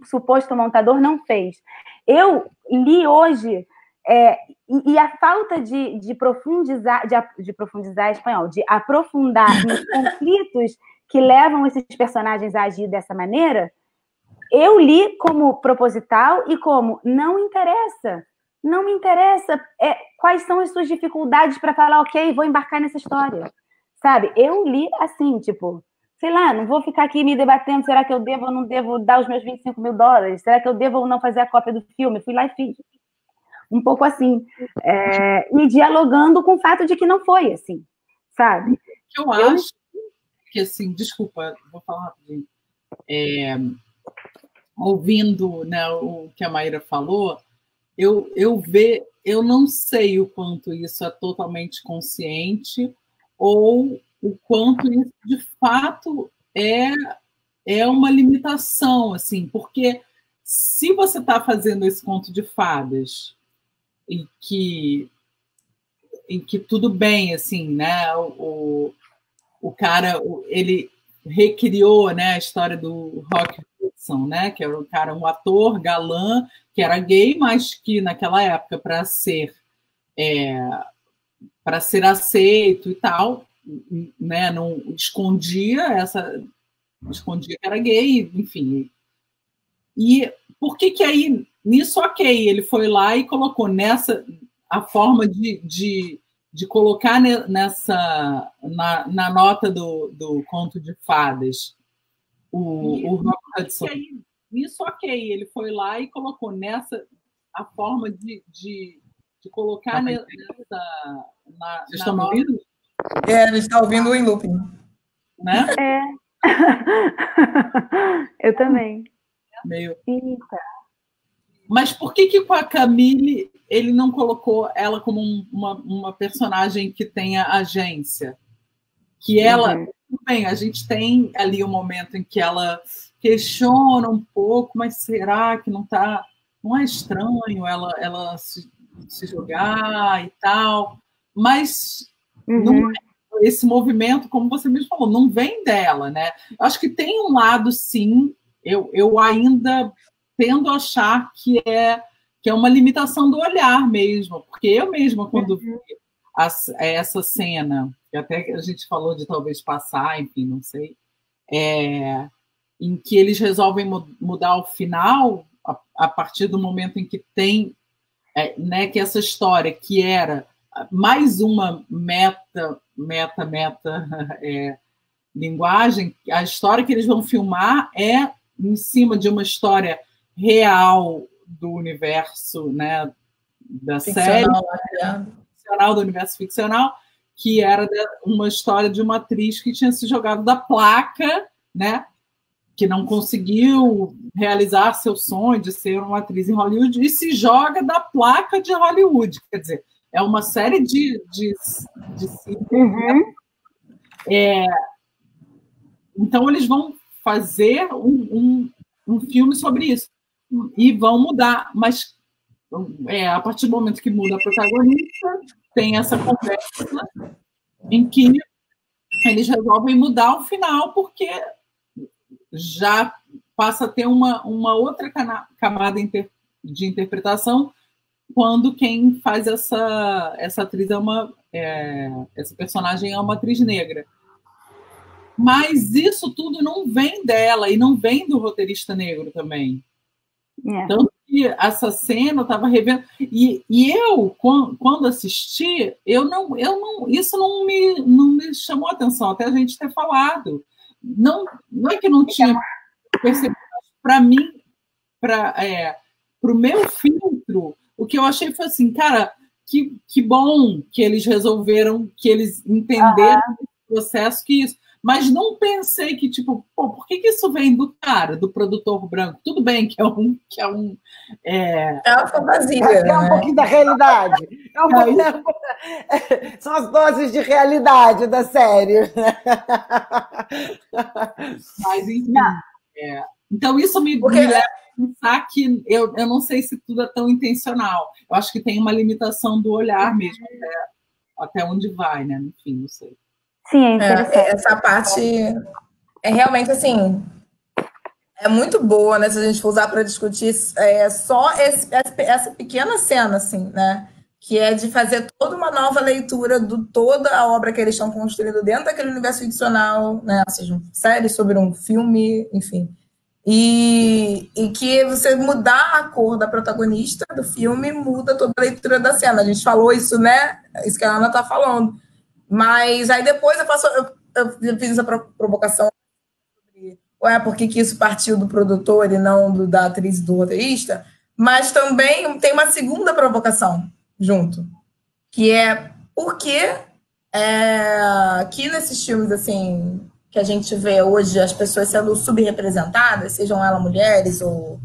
suposto montador não fez. Eu li hoje, e a falta de profundizar espanhol, de aprofundar nos conflitos que levam esses personagens a agir dessa maneira, eu li como proposital e como não me interessa quais são as suas dificuldades para falar, ok, vou embarcar nessa história, sabe? Eu li assim, tipo, sei lá, não vou ficar aqui me debatendo, será que eu devo ou não devo dar os meus $25 mil? Será que eu devo ou não fazer a cópia do filme? Fui lá e fiz. Um pouco assim. E dialogando com o fato de que não foi assim, sabe? Eu acho que, assim, desculpa, vou falar rapidinho. Ouvindo, né, o que a Maíra falou, eu não sei o quanto isso é totalmente consciente ou o quanto isso, de fato, é uma limitação, assim, porque se você está fazendo esse conto de fadas em que tudo bem, assim, né, o cara, ele recriou, né, a história do Rock Hudson, né, que era um ator galã, que era gay, mas que naquela época, para ser aceito e tal, né, não escondia que era gay, enfim. E por que aí, nisso, ok, ele foi lá e colocou a forma de colocar na nota do conto de fadas o Rock Hudson. Nisso, ok, ele foi lá e colocou a forma de colocar nessa... Vocês estão me ouvindo? A gente está ouvindo em looping. Né? Eu também. Meio... Mas por que com a Camille ele não colocou ela como uma personagem que tenha agência? Que ela... Bem, a gente tem ali um momento em que ela questiona um pouco, mas será que não é estranho ela se jogar e tal? Mas não, esse movimento, como você mesmo falou, não vem dela, né? Eu acho que tem um lado, sim, eu ainda tendo a achar que é uma limitação do olhar mesmo, porque eu mesma, quando vi essa cena, que até a gente falou de talvez passar, enfim, não sei, em que eles resolvem mudar o final a partir do momento em que tem, né, que essa história que era mais uma meta linguagem, a história que eles vão filmar é em cima de uma história real do universo, né, da série, ficcional, do universo ficcional, que era uma história de uma atriz que tinha se jogado da placa, né, que não conseguiu realizar seu sonho de ser uma atriz em Hollywood e se joga da placa de Hollywood. Quer dizer, é uma série de então, eles vão fazer um filme sobre isso e vão mudar, mas a partir do momento que muda a protagonista, tem essa conversa em que eles resolvem mudar o final, porque já passa a ter uma outra camada de interpretação quando quem faz essa atriz essa personagem é uma atriz negra. Mas isso tudo não vem dela e não vem do roteirista negro também. Tanto que essa cena eu estava revendo e eu quando assisti isso não me chamou a atenção, até a gente ter falado. Não é que não tinha percebido. Para mim, para o meu filtro, o que eu achei foi assim, cara, que bom que eles resolveram, que eles entenderam o processo que isso. Mas não pensei que, tipo, por que isso vem do cara, do produtor branco? Tudo bem que é uma fantasia. É um pouquinho da realidade. São as doses de realidade da série. Mas, enfim. Então, isso me leva a pensar que eu não sei se tudo é tão intencional. Eu acho que tem uma limitação do olhar mesmo, até onde vai, né? Enfim, não sei. Sim, é interessante. Essa parte é realmente assim, é muito boa, né? Se a gente for usar para discutir só essa pequena cena, assim, né? Que é de fazer toda uma nova leitura de toda a obra que eles estão construindo dentro daquele universo ficcional, né? Seja uma série sobre um filme, enfim. E que você mudar a cor da protagonista do filme muda toda a leitura da cena. A gente falou isso, né? Isso que a Ana está falando. Mas aí depois eu fiz essa provocação sobre por que isso partiu do produtor e não da atriz e do roteirista, mas também tem uma segunda provocação junto, que é por que que nesses filmes assim, que a gente vê hoje as pessoas sendo subrepresentadas, sejam elas mulheres ou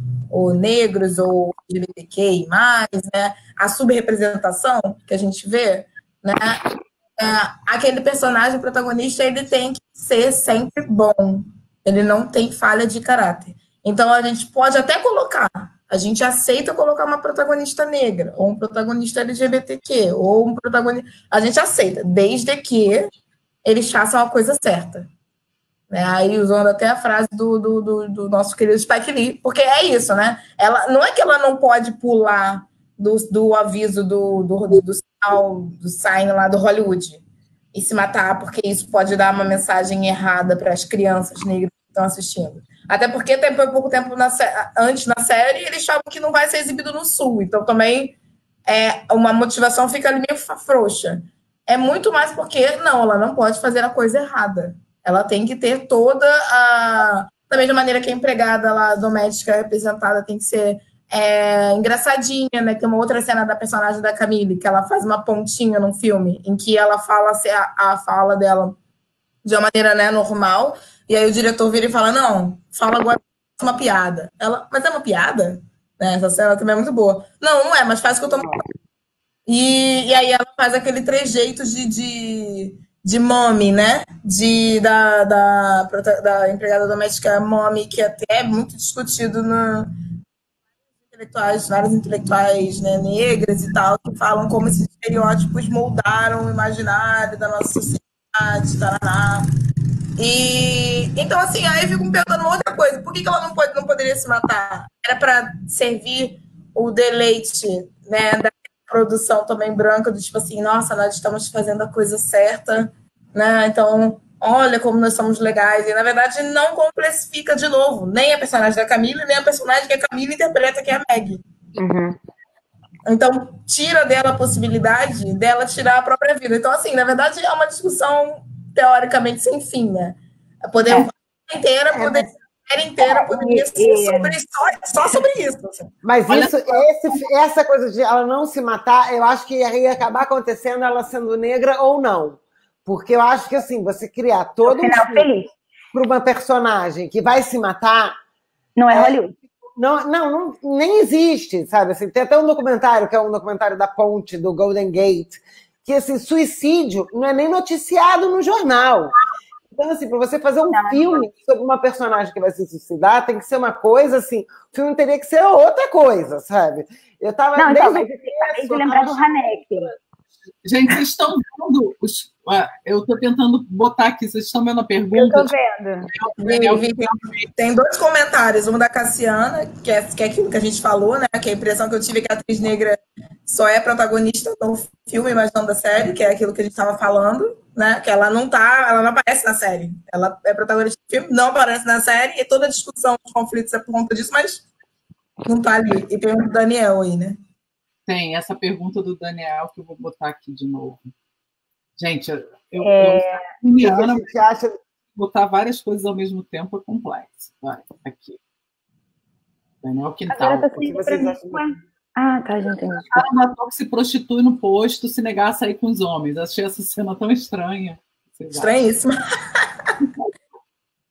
negros ou LGBTQI+, né? A subrepresentação que a gente vê, né? Aquele personagem protagonista, ele tem que ser sempre bom, ele não tem falha de caráter. Então a gente pode até colocar, a gente aceita colocar uma protagonista negra, ou um protagonista LGBTQ, ou um protagonista, a gente aceita, desde que eles façam a coisa certa, né? Aí usando até a frase do nosso querido Spike Lee, porque é isso, né? Não é que ela não pode pular do aviso do sign lá do Hollywood e se matar, porque isso pode dar uma mensagem errada para as crianças negras que estão assistindo. Até porque tem pouco tempo antes na série, eles achavam que não vai ser exibido no Sul, então também uma motivação fica ali meio frouxa. É muito mais porque, ela não pode fazer a coisa errada. Ela tem que ter toda da mesma maneira que a empregada lá doméstica representada tem que ser engraçadinha, né? Tem uma outra cena da personagem da Camille, que ela faz uma pontinha num filme, em que ela fala a fala dela de uma maneira, né, normal, e aí o diretor vira e fala, não, fala agora uma piada. Ela, mas é uma piada? Essa cena também é muito boa. Não é, mas faz o que eu tô falando. E aí ela faz aquele trejeito de mommy, né? Da empregada doméstica mommy, que até é muito discutido vários intelectuais, né, negras e tal, que falam como esses estereótipos moldaram o imaginário da nossa sociedade, taraná. E então, assim, aí eu fico me perguntando uma outra coisa, por que ela não poderia se matar? Era para servir o deleite, né, da produção também branca, do tipo assim, nossa, nós estamos fazendo a coisa certa, né, então olha como nós somos legais, e na verdade não complexifica de novo, nem a personagem da Camille, nem a personagem que a Camille interpreta, que é a Maggie. Uhum. Então, tira dela a possibilidade dela tirar a própria vida. Então, assim, na verdade é uma discussão teoricamente sem fim, né? A série inteira poderia ser só sobre isso. Assim. Mas essa coisa de ela não se matar, eu acho que ia acabar acontecendo ela sendo negra ou não. Porque eu acho que, assim, você criar todo um filme para uma personagem que vai se matar... Não é Hollywood. Não, nem existe, sabe? Assim, tem até um documentário, que é um documentário da Ponte, do Golden Gate, que, assim, suicídio não é nem noticiado no jornal. Então, assim, para você fazer um filme sobre uma personagem que vai se suicidar, tem que ser uma coisa, assim, o filme teria que ser outra coisa, sabe? Eu tava... Não, então, mas acabei de lembrar do Haneke. Gente, vocês estão vendo eu estou tentando botar aqui, vocês estão vendo a pergunta? Eu estou vendo. Tem 2 comentários, um da Cassiana, que é aquilo que a gente falou, né? Que a impressão que eu tive é que a atriz negra só é protagonista do filme, mas não da série, que é aquilo que a gente estava falando, né? Que ela não aparece na série. Ela é protagonista do filme, não aparece na série, e toda a discussão dos conflitos é por conta disso, mas não está ali. E tem o Daniel aí, né? Tem essa pergunta do Daniel que eu vou botar aqui de novo. Gente, eu a gente acha... botar várias coisas ao mesmo tempo é complexo. Vai, aqui. Daniel Quintal. Agora tá tá, gente. Um ator que se prostitui no posto se negar a sair com os homens. Achei essa cena tão estranha. Estranhíssima.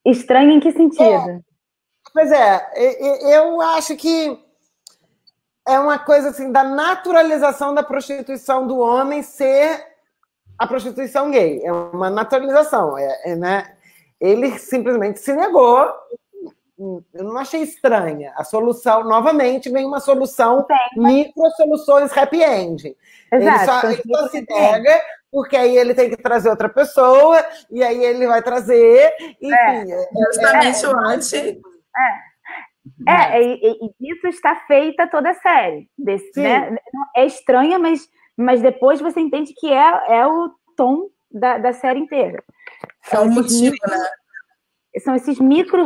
Estranha em que sentido? Pois é, eu acho que é uma coisa assim da naturalização da prostituição do homem ser a prostituição gay. É uma naturalização, né? Ele simplesmente se negou. Eu não achei estranha. A solução, novamente, vem uma solução, micro-soluções happy end. Exato. Ele só se nega, porque aí ele tem que trazer outra pessoa, e aí ele vai trazer, enfim. Justamente o antes. E isso está feita toda a série. Né? É estranha, mas depois você entende que é o tom da série inteira. É o motivo, né? São esses micro...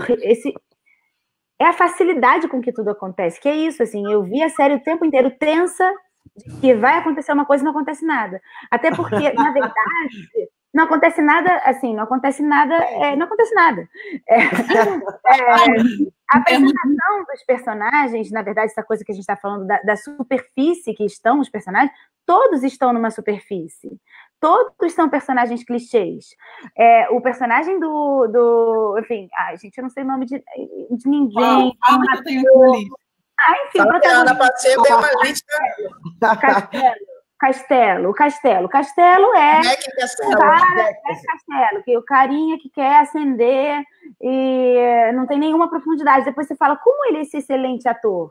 É a facilidade com que tudo acontece, que é isso, assim, eu vi a série o tempo inteiro tensa de que vai acontecer uma coisa e não acontece nada. Até porque, na verdade, não acontece nada, assim, não acontece nada. A apresentação dos personagens, na verdade, essa coisa que a gente está falando da superfície que estão os personagens, todos estão numa superfície. Todos são personagens clichês. O personagem enfim, gente, eu não sei o nome de ninguém. Eu tenho uma lista. Enfim, a Ana Pacheco tem uma lista. Castelo. Castelo é Castelo, que o carinha que quer ascender e não tem nenhuma profundidade. Depois você fala, como ele é esse excelente ator?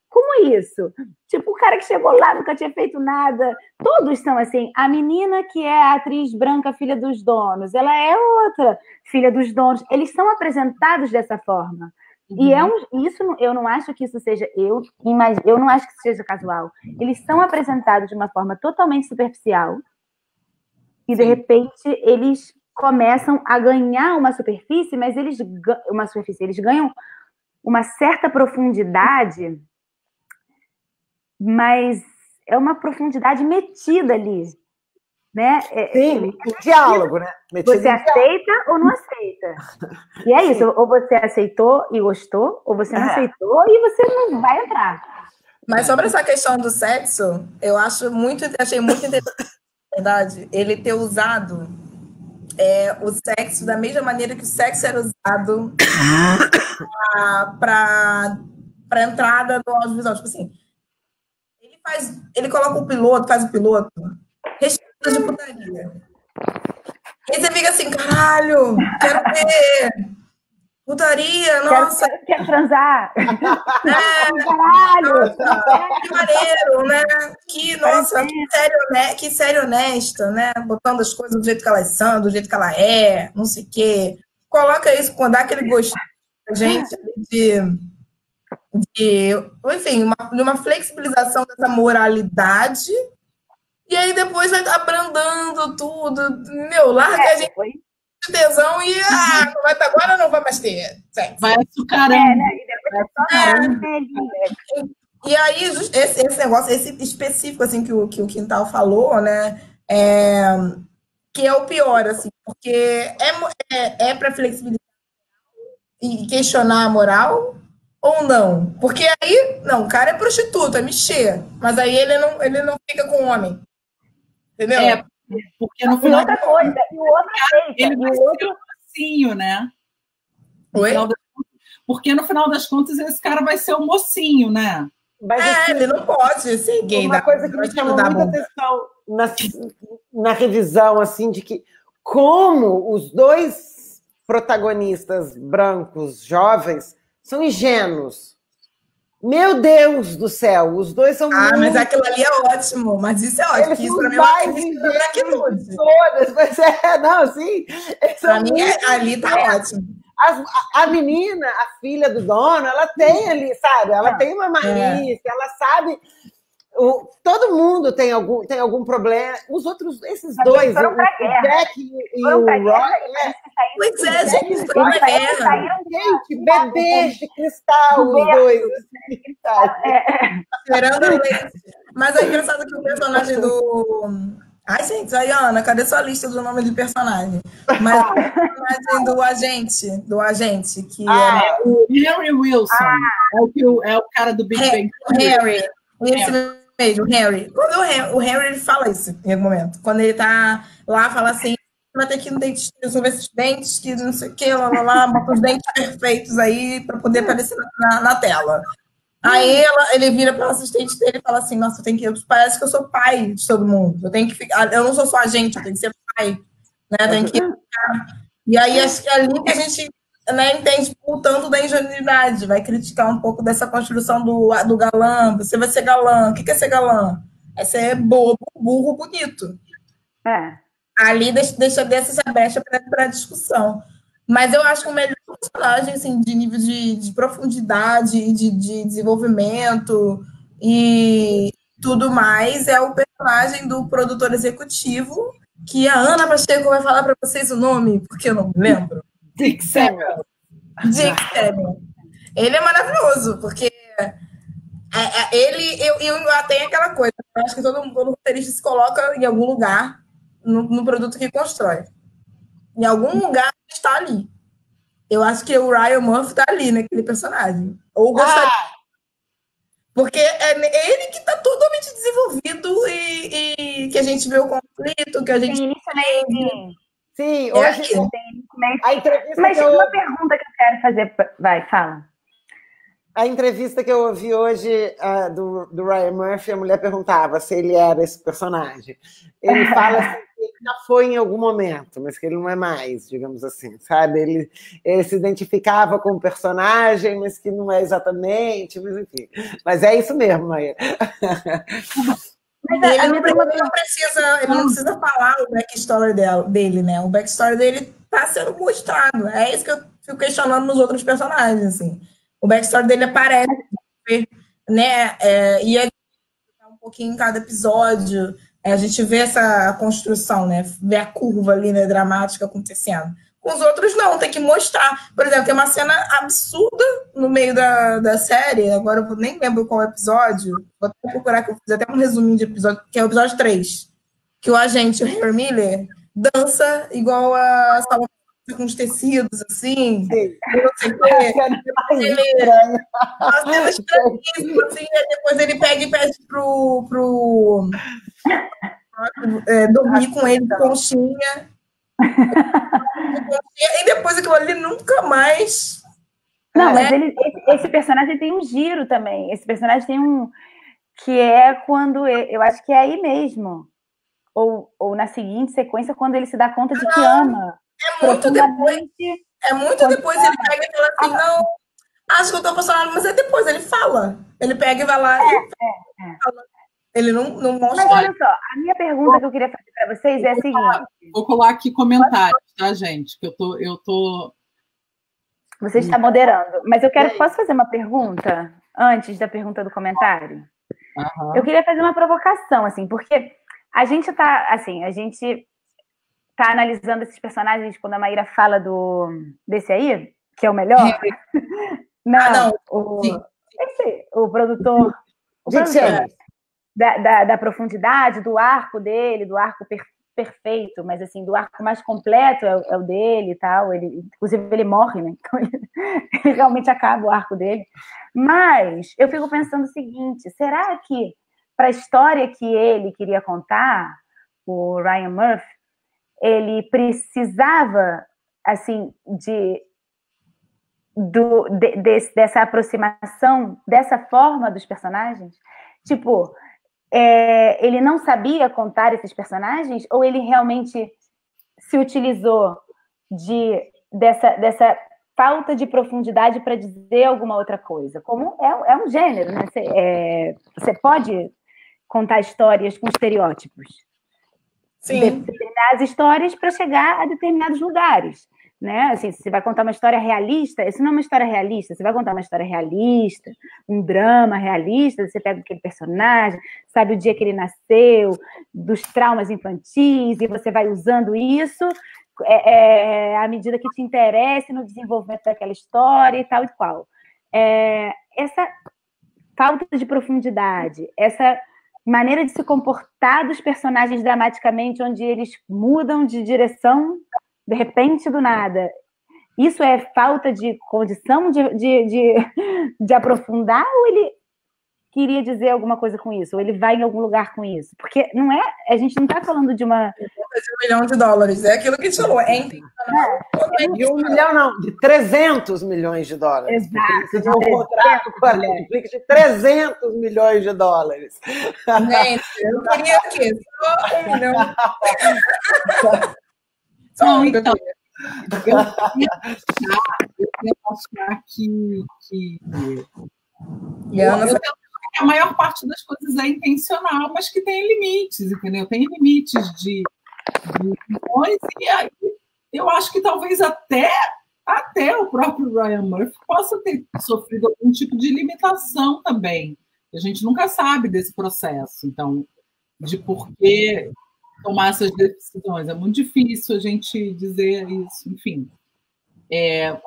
Como isso? Tipo, o cara que chegou lá, nunca tinha feito nada. Todos são assim. A menina que é a atriz branca, filha dos donos, ela é outra filha dos donos. Eles são apresentados dessa forma. E isso, eu não acho que isso seja... Eu não acho que isso seja casual. Eles são apresentados de uma forma totalmente superficial e, de repente, eles começam a ganhar uma superfície, mas eles ganham uma certa profundidade, mas é uma profundidade metida ali, né? Sim, diálogo, né? Você aceita ou não aceita. E é isso, ou você aceitou e gostou, ou você não aceitou e você não vai entrar. Mas sobre essa questão do sexo, achei muito interessante, na verdade, ele ter usado o sexo da mesma maneira que o sexo era usado para entrada do audiovisual. Tipo assim, ele coloca faz o piloto, restritos de putaria. E você fica assim, caralho, quero ver putaria, nossa. Quero transar. Caralho. Nossa, que maneiro, né? Que série honesta, né? Botando as coisas do jeito que elas são, do jeito que ela é, não sei o quê. Coloca isso, quando dá aquele gostinho pra gente enfim, de uma flexibilização dessa moralidade. E aí depois vai abrandando tudo. Larga a gente de tesão e não vai ter agora, não vai mais ter sexo. Vai açucarando. E aí, esse negócio, esse específico assim, que o Quintal falou, né? Que é o pior, assim, porque é para flexibilizar e questionar a moral ou não? Porque aí, o cara é prostituto, é mexer, mas aí ele não fica com o homem. Entendeu? Porque no final outra coisa, e o outro aceita, ele vai ser o mocinho, né? Oi? Porque no final das contas esse cara vai ser o mocinho, né? Ele não pode ser gay. Uma coisa que me chamou muita atenção na revisão, assim, de que como os dois protagonistas brancos, jovens, são ingênuos. Meu Deus do céu, os dois são muito... mas aquilo ali é ótimo, mas isso é ótimo. Eles Isso são pra mim mais é ingênuos de todas, mas não, sim. Pra mim, ali tá ótimo. A menina, a filha do dono, ela tem ali, sabe? Ela tem uma malícia, ela sabe... todo mundo tem algum problema. Os outros, esses dois, o Jack e o Roy... Pois é, gente, foram pra guerra. Gente, bebês de cristal, os dois. Esperando a leite. Mas é engraçado que o personagem do... Ai, gente, Ayana, cadê sua lista do nome de personagem? Mas o personagem do agente, que é... O Harry Wilson. É o cara do Big Bang. Harry. Esse mesmo, Harry. Quando o Harry ele fala isso em algum momento. Quando ele tá lá, fala assim, vai ter que ir no dentista resolver esses dentes, que não sei o que, lá, bota os dentes perfeitos aí para poder aparecer na tela. Aí ele vira para o assistente dele e fala assim, nossa, parece que eu sou pai de todo mundo. Eu não sou só agente, eu tenho que ser pai. Né? Tenho que E aí acho que é ali que a gente entende o tanto da ingenuidade, vai criticar um pouco dessa construção do galã. Você vai ser galã. O que é ser galã? É ser bobo, burro, bonito. Ali deixa dessa brecha para discussão. Mas eu acho que o melhor personagem, assim, de nível de profundidade, de desenvolvimento e tudo mais, é o personagem do produtor executivo, que a Ana Pacheco vai falar para vocês o nome, porque eu não lembro. Dick Samuel. Ele é maravilhoso, porque tem aquela coisa, eu acho que todo roteirista se coloca em algum lugar no produto que constrói. Em algum lugar está ali. Eu acho que o Ryan Murphy está ali, naquele personagem. Ou gostaria. Porque é ele que está totalmente desenvolvido e que a gente vê o conflito, que a gente... Sim, hoje... A entrevista Mas uma pergunta que eu quero fazer... Vai, fala. A entrevista que eu ouvi hoje do Ryan Murphy, a mulher perguntava se ele era esse personagem. Ele fala assim, que ele já foi em algum momento, mas que ele não é mais, digamos assim, sabe? Ele se identificava com o personagem, mas que não é exatamente, mas enfim. Mas é isso mesmo, Maia. Ele não precisa falar o backstory dele, né? O backstory dele está sendo mostrado. É isso que eu fico questionando nos outros personagens, assim. O backstory dele aparece, né? E é um pouquinho em cada episódio. A gente vê essa construção, né? Vê a curva ali, né, dramática acontecendo. Com os outros, não, tem que mostrar. Por exemplo, tem uma cena absurda no meio da série, agora eu nem lembro qual episódio, vou até procurar, que eu fiz até um resuminho de episódio, que é o episódio 3, que o agente, o Harry Miller, dança igual a Salomão, com os tecidos, assim, não sei o quê. Assim, depois ele pega e pede pro dormir com ele de conchinha. E depois aquilo ali nunca mais... Não, mas esse personagem tem um giro também. Esse personagem tem um... Que é quando... Eu acho que é aí mesmo. Ou na seguinte sequência, quando ele se dá conta de que ama. É muito depois ele pega e fala assim, não, acho que eu tô apaixonado, mas depois ele fala. Ele pega e vai lá e fala. Ele não mostra. Mas olha só, a minha pergunta que eu queria fazer para vocês é a seguinte. Vou colar aqui comentários, tá, gente? Que eu tô... Você está moderando. Mas posso fazer uma pergunta antes da pergunta do comentário? Eu queria fazer uma provocação, assim, porque a gente está analisando esses personagens quando a Maíra fala desse aí, que é o melhor. O produtor. Da profundidade, do arco dele, do arco perfeito, mas assim, do arco mais completo é o dele e tal. Inclusive, ele morre, né? Então, ele realmente acaba o arco dele. Mas eu fico pensando o seguinte: será que, para a história que ele queria contar, o Ryan Murphy, ele precisava, assim, dessa aproximação, dessa forma dos personagens? Tipo, ele não sabia contar esses personagens, ou ele realmente se utilizou de dessa falta de profundidade para dizer alguma outra coisa. Como é um gênero, né? Você pode contar histórias com estereótipos. Sim. Determinadas histórias para chegar a determinados lugares. Né? Assim, se você vai contar uma história realista, isso não é uma história realista, você vai contar uma história realista, um drama realista, você pega aquele personagem, sabe o dia que ele nasceu, dos traumas infantis, e você vai usando isso à medida que te interessa no desenvolvimento daquela história e tal e qual. Essa falta de profundidade, essa maneira de se comportar dos personagens dramaticamente, onde eles mudam de direção de repente, do nada. Isso é falta de condição de aprofundar, ou ele queria dizer alguma coisa com isso? Ou ele vai em algum lugar com isso? Porque não é, a gente não está falando de uma... $1 milhão, é aquilo que a gente falou, de 1 milhão, não, de 300 milhões de dólares. Exato. Você tem um contrato com a Netflix de 300 milhões de dólares. Gente, eu queria aqui, só 1 milhão. Não, então, eu queria achar que a maior parte das coisas é intencional, mas que tem limites, entendeu? Tem limites de visões, e aí eu acho que talvez até o próprio Ryan Murphy possa ter sofrido algum tipo de limitação também. A gente nunca sabe desse processo, então, de por que tomar essas decisões. É muito difícil a gente dizer isso, enfim.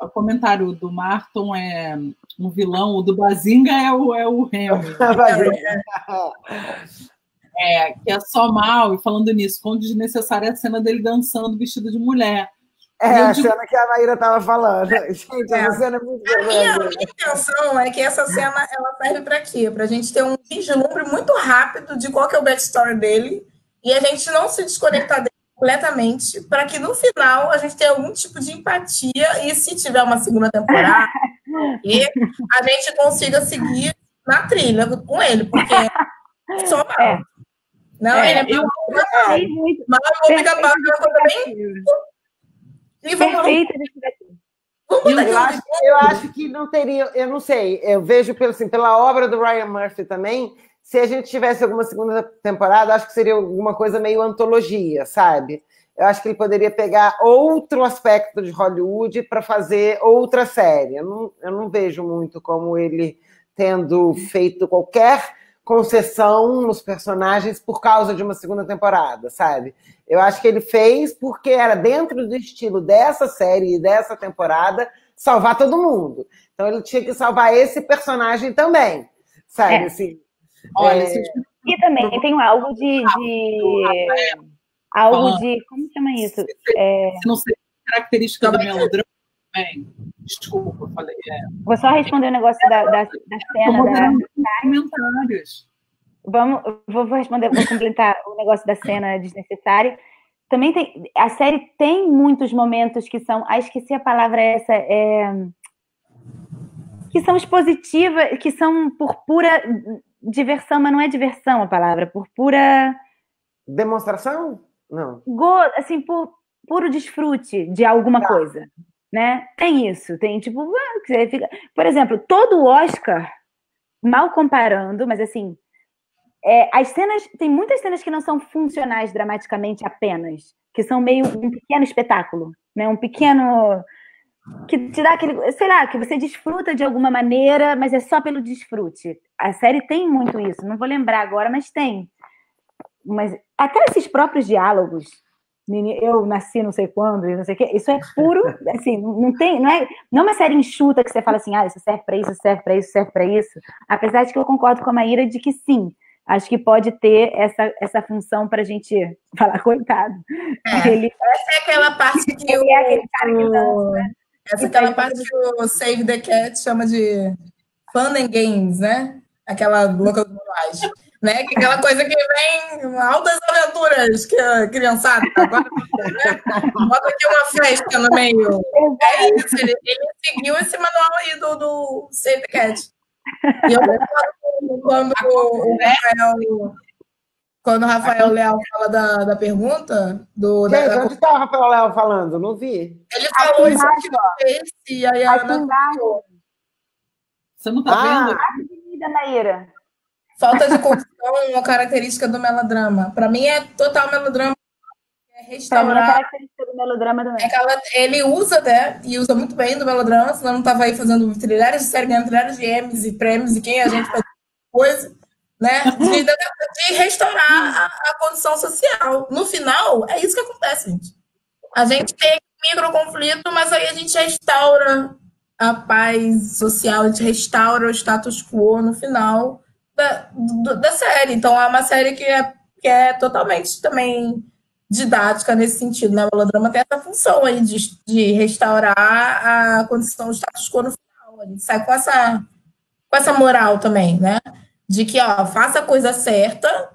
O comentário do Marton é um vilão, o do Bazinga é o Henry. Que é só mal, e falando nisso, quão desnecessária é a cena dele dançando vestido de mulher. A cena que a Maíra estava falando. Gente, essa cena é muito minha intenção é que essa cena ela serve para quê? Para a gente ter um vislumbre muito rápido de qual que é o backstory dele, e a gente não se desconectar dele completamente, para que no final a gente tenha algum tipo de empatia, e se tiver uma segunda temporada, e a gente consiga seguir na trilha com ele, porque só mal. Não, ele é mal, vou ficar uma coisa bem... E vamos eu acho que não teria, eu não sei, eu vejo pela obra do Ryan Murphy também. Se a gente tivesse alguma segunda temporada, acho que seria alguma coisa meio antologia, sabe? Eu acho que ele poderia pegar outro aspecto de Hollywood para fazer outra série. Eu não vejo muito como ele tendo feito qualquer concessão nos personagens por causa de uma segunda temporada, sabe? Eu acho que ele fez porque era dentro do estilo dessa série e dessa temporada salvar todo mundo. Então ele tinha que salvar esse personagem também, sabe? Assim, olha, e também tem algo de como chama isso? Não sei, característica do melodrama também. Desculpa, eu falei. Vou só responder o negócio da cena comentários. Vou responder, vou completar o negócio da cena desnecessária. Também a série tem muitos momentos que são, esqueci a palavra essa, que são expositivas, que são por pura diversão, mas não é diversão a palavra, por pura... Demonstração? Não. Assim, por puro desfrute de alguma coisa, né? Tem isso, tem tipo... Por exemplo, todo o Oscar, mal comparando, mas assim, as cenas, tem muitas cenas que não são funcionais dramaticamente apenas, que são meio um pequeno espetáculo, né? Um pequeno... que te dá aquele, sei lá, que você desfruta de alguma maneira, mas é só pelo desfrute. A série tem muito isso, não vou lembrar agora, mas tem. Mas até esses próprios diálogos, eu nasci não sei quando, não sei o quê, isso é puro, assim, não é uma série enxuta que você fala assim, isso serve para isso, serve para isso, serve para isso. Apesar de que eu concordo com a Maíra de que sim, acho que pode ter essa função para a gente falar, coitado. Essa é aquela parte que aquele cara que dança. Essa é aquela parte que o Save the Cat chama de fun and games, né? Aquela louca do Moraes, né? Que aquela coisa que vem altas aventuras que a criançada agora, né? Bota aqui uma festa no meio. É isso, ele seguiu esse manual aí do Save the Cat. E eu concordo quando o Rafael Quando o Rafael Leal fala da pergunta... Gente, onde está o Rafael Leal falando? Não vi. Ele falou isso aqui no Face, e aí a Ana... Você não está vendo? Maíra. Falta de condição é uma característica do melodrama. Para mim é total melodrama. É restaurar. Pra mim é característica do melodrama também. Ele usa, né? E usa muito bem do melodrama, senão não estava aí fazendo trilhares de série, ganhando trilhares de Emmys e prêmios e quem a gente faz coisa, né? De restaurar a condição social. No final, é isso que acontece, gente. A gente tem microconflito, mas aí a gente restaura a paz social, a gente restaura o status quo no final da série. Então, é uma série que é totalmente também didática nesse sentido, né? O melodrama tem essa função aí de restaurar a condição, o status quo no final. A gente sai com essa moral também, né? De que, ó, faça a coisa certa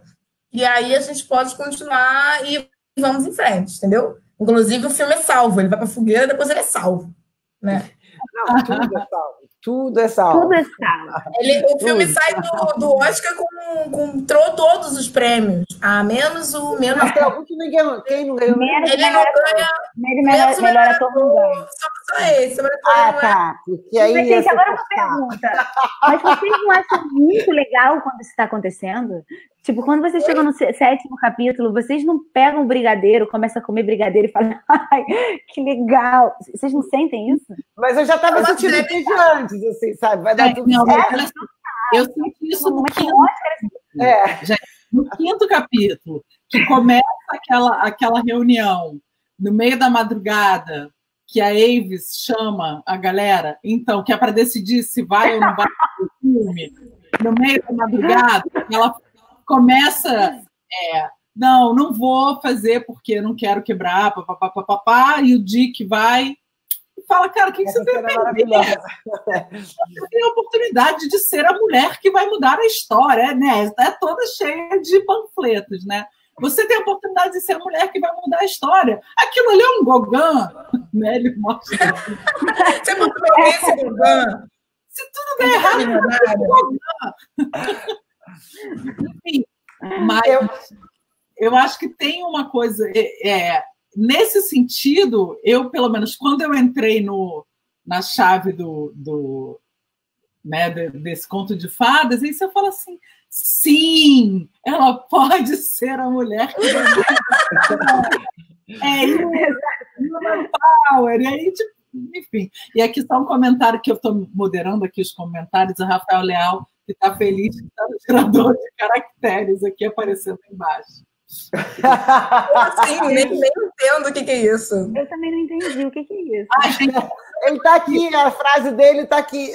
e aí a gente pode continuar e vamos em frente, entendeu? Inclusive, o filme é salvo. Ele vai pra fogueira, depois ele é salvo, né? Não, tudo é salvo. Tudo é salvo. Tudo é salvo. O filme sai do Oscar com todos os prêmios. Menos o... Mas tem algum que quem não ganhou? Ele não ganha... Melhor ator não ganha. Só esse. Tá. Porque aí mas, gente, agora uma pergunta. Mas vocês não acham muito legal quando isso está acontecendo? Tipo, quando vocês chegam no 7º capítulo, vocês não pegam o brigadeiro, começam a comer brigadeiro e falam, ai, que legal. Vocês não sentem isso? Mas eu já estava sentindo desde antes, assim, sabe? Vai dar tudo certo. Eu senti isso no quinto capítulo, que começa aquela reunião no meio da madrugada, que a Avis chama a galera, então, que é para decidir se vai ou não vai pro filme, no meio da madrugada, ela começa, não vou fazer porque não quero quebrar, papapá, e o Dick vai e fala, cara, o que você tem a perder? Você tem a oportunidade de ser a mulher que vai mudar a história, né? É toda cheia de panfletos, né? Você tem a oportunidade de ser a mulher que vai mudar a história. Aquilo ali é um Gauguin, né? Ele mostra. Você não tem esse Gauguin? Se tudo der errado, enfim, mas eu acho que tem uma coisa nesse sentido, eu pelo menos quando eu entrei na chave desse conto de fadas, aí você fala assim, sim, ela pode ser a mulher que Power, e aí tipo, enfim, e aqui está um comentário que eu estou moderando aqui os comentários, o Rafael Leal, que está feliz que está no gerador de caracteres aqui aparecendo embaixo. Sim, nem entendo o que é isso. Eu também não entendi o que é isso. Ele está aqui, a frase dele está aqui.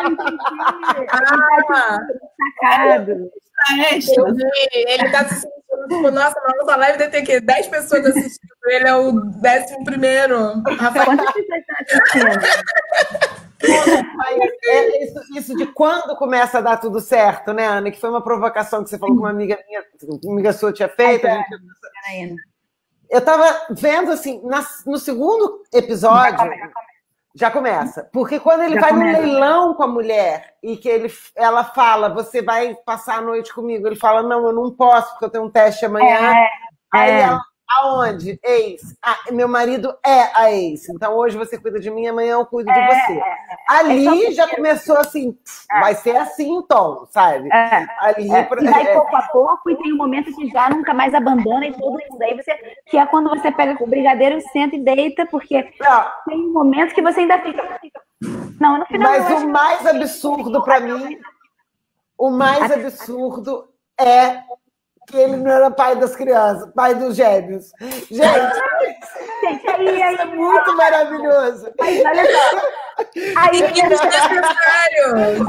Entendi. Sacado. Ele está se sentindo, tipo, nossa, na nossa live deve ter aqui 10 pessoas assistindo. Ele é o 11º. Rafael, quantas pessoas estão assistindo? Isso de quando começa a dar tudo certo, né, Ana? Que foi uma provocação que você falou que uma amiga sua tinha feito. Eu estava vendo, assim, no segundo episódio, já começa. Porque quando ele vai no leilão com a mulher e que ela fala, você vai passar a noite comigo, ele fala, não, eu não posso, porque eu tenho um teste amanhã. Aí ela, aonde? Ex. Meu marido é a ex. Então hoje você cuida de mim, amanhã eu cuido de você. Ali já começou assim, vai ser assim, Tom, sabe? Ali, e vai pouco a pouco e tem um momento que já nunca mais abandona e tudo isso daí que é quando você pega o brigadeiro e senta e deita, porque tem um momento que você ainda fica. Não, no final. Mas o mais absurdo para mim, o mais absurdo é que ele não era pai das crianças, pai dos gêmeos. Gente, aí, é muito maravilhoso. Mas olha só. Aí é desnecessário.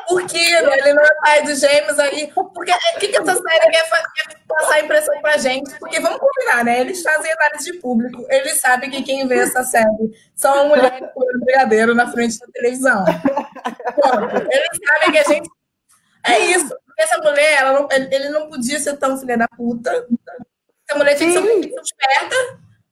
Por que ele não é pai dos gêmeos aí? Porque o que essa série quer passar a impressão pra gente? Porque vamos combinar, né? Eles fazem análise de público. Eles sabem que quem vê essa série são mulheres comendo brigadeiro na frente da televisão. Eles sabem que a gente... É isso. Porque essa mulher, ele não podia ser tão filha da puta. Essa mulher tinha que ser muito esperta.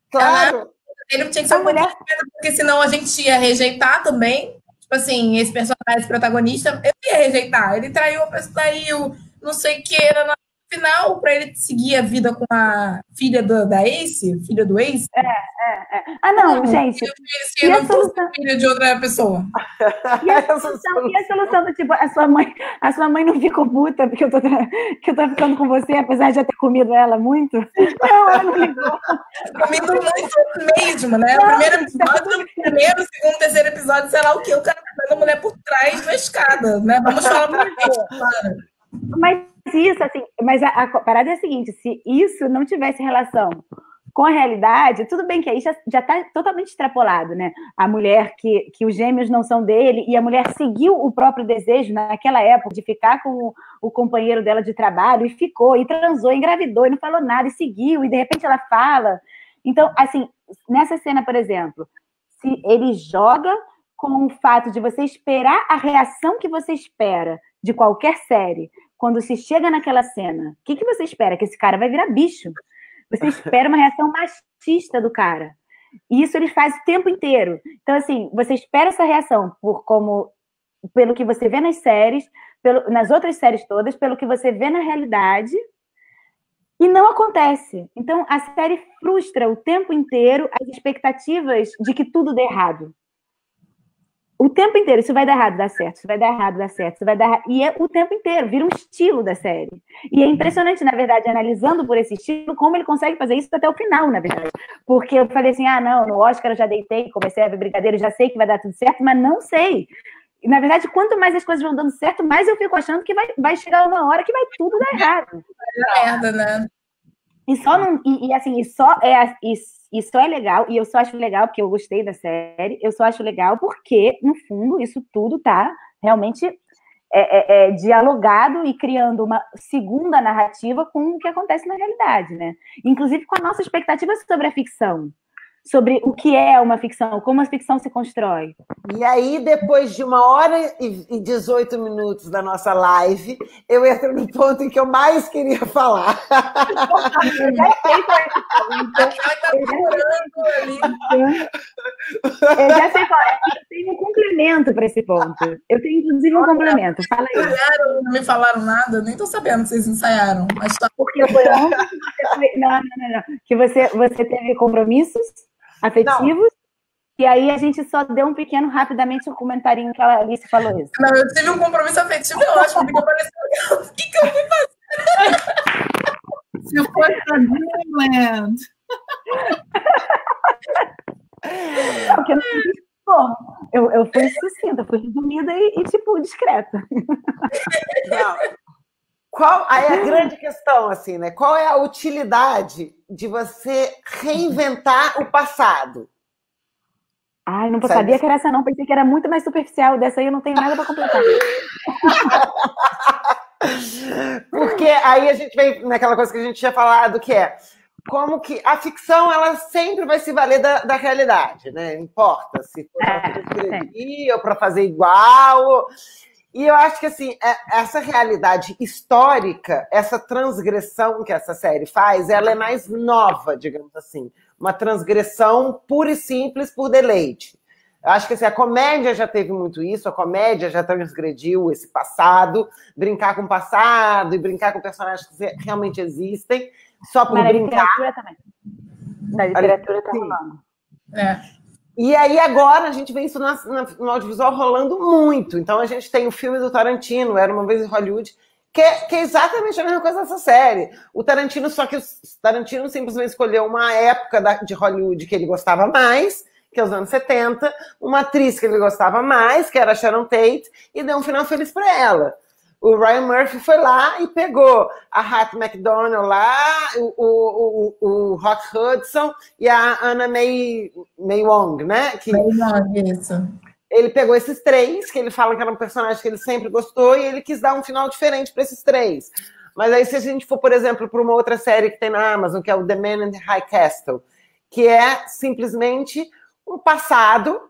Claro. Ele tinha que ser muito esperta, porque senão a gente ia rejeitar também. Tipo assim, esse personagem protagonista, eu ia rejeitar. Ele traiu a pessoa, traiu, não sei o que, no final, para ele seguir a vida com a filha da Ace, filha do Ace. Ah, não, gente. Eu não fosse filha de outra pessoa. E a solução do tipo, a sua mãe não ficou puta porque eu tô ficando com você, apesar de eu ter comido ela muito? Não, ela não ligou. Comido muito mesmo, né? Não, primeiro, segundo, terceiro episódio, sei lá o que, o cara pegando a mulher por trás da escada, né? Vamos falar por isso, claro. Mas isso, assim, mas a parada é a seguinte, se isso não tivesse relação com a realidade, tudo bem que aí já está totalmente extrapolado, né? A mulher que os gêmeos não são dele e a mulher seguiu o próprio desejo naquela época de ficar com o companheiro dela de trabalho e ficou, e transou, engravidou e não falou nada e seguiu, e de repente ela fala. Então, assim, nessa cena, por exemplo, se ele joga com o fato de você esperar a reação que você espera de qualquer série, quando se chega naquela cena, o que você espera? Que esse cara vai virar bicho. Você espera uma reação machista do cara. E isso ele faz o tempo inteiro. Então, assim, você espera essa reação pelo que você vê nas séries, nas outras séries todas, pelo que você vê na realidade, e não acontece. Então, a série frustra o tempo inteiro as expectativas de que tudo dê errado. O tempo inteiro, isso vai dar errado, dá certo, isso vai dar errado, dá certo, isso vai dar errado. E é o tempo inteiro, vira um estilo da série. E é impressionante, na verdade, analisando por esse estilo, como ele consegue fazer isso até o final, na verdade. Porque eu falei assim, não, no Oscar eu já deitei, comecei a ver Brigadeiro, já sei que vai dar tudo certo, mas não sei. E, na verdade, quanto mais as coisas vão dando certo, mais eu fico achando que vai chegar uma hora que vai tudo dar errado. É merda, né? E só não, assim, isso é legal, e eu só acho legal porque eu gostei da série, eu só acho legal porque, no fundo, isso tudo tá realmente dialogado e criando uma segunda narrativa com o que acontece na realidade, né? Inclusive com a nossa expectativa sobre a ficção, sobre o que é uma ficção, como a ficção se constrói. E aí, depois de 1h18 da nossa live, eu entro no ponto em que eu mais queria falar. Eu já sei qual é. Eu tenho um complemento para esse ponto. Eu tenho, inclusive, um complemento. Fala aí. Não me falaram nada, nem estou sabendo que vocês ensaiaram. Mas tá. Porque foi ontem que você foi... Não. Que você teve compromissos afetivos, não. E aí a gente só deu rapidamente um comentarinho que a Alice falou isso. Não, eu tive um compromisso afetivo, eu acho, porque apareceu. O que eu fui fazer? Se eu fosse pra Dreamland. Eu fui sucinta, fui resumida e tipo, discreta. Não. Aí a grande questão, assim, né? Qual é a utilidade de você reinventar o passado? Ai, não sabia que era essa não, pensei que era muito mais superficial, dessa aí eu não tenho nada para completar. Porque aí a gente vem naquela coisa que a gente tinha falado, que é como que a ficção, ela sempre vai se valer da realidade, né? Não importa se for para transgredir ou para fazer igual. E eu acho que, assim, essa realidade histórica, essa transgressão que essa série faz, ela é mais nova, digamos assim. Uma transgressão pura e simples por deleite. Eu acho que assim, a comédia já teve muito isso, a comédia já transgrediu esse passado, brincar com o passado e brincar com personagens que realmente existem, só por brincar. Na literatura também. Na literatura tá rolando. E aí agora a gente vê isso no audiovisual rolando muito. Então a gente tem o filme do Tarantino, Era Uma Vez em Hollywood, que é exatamente a mesma coisa dessa série. O Tarantino, só que o Tarantino simplesmente escolheu uma época de Hollywood que ele gostava mais, que é os anos 70, uma atriz que ele gostava mais, que era a Sharon Tate, e deu um final feliz para ela. O Ryan Murphy foi lá e pegou a Hattie McDonald lá, o Rock Hudson e a Anna May Wong, né? Isso. Ele pegou esses três, que ele fala que era um personagem que ele sempre gostou, e ele quis dar um final diferente para esses três. Mas aí, se a gente for, por exemplo, para uma outra série que tem na Amazon, que é o The Man in the High Castle, que é simplesmente um passado,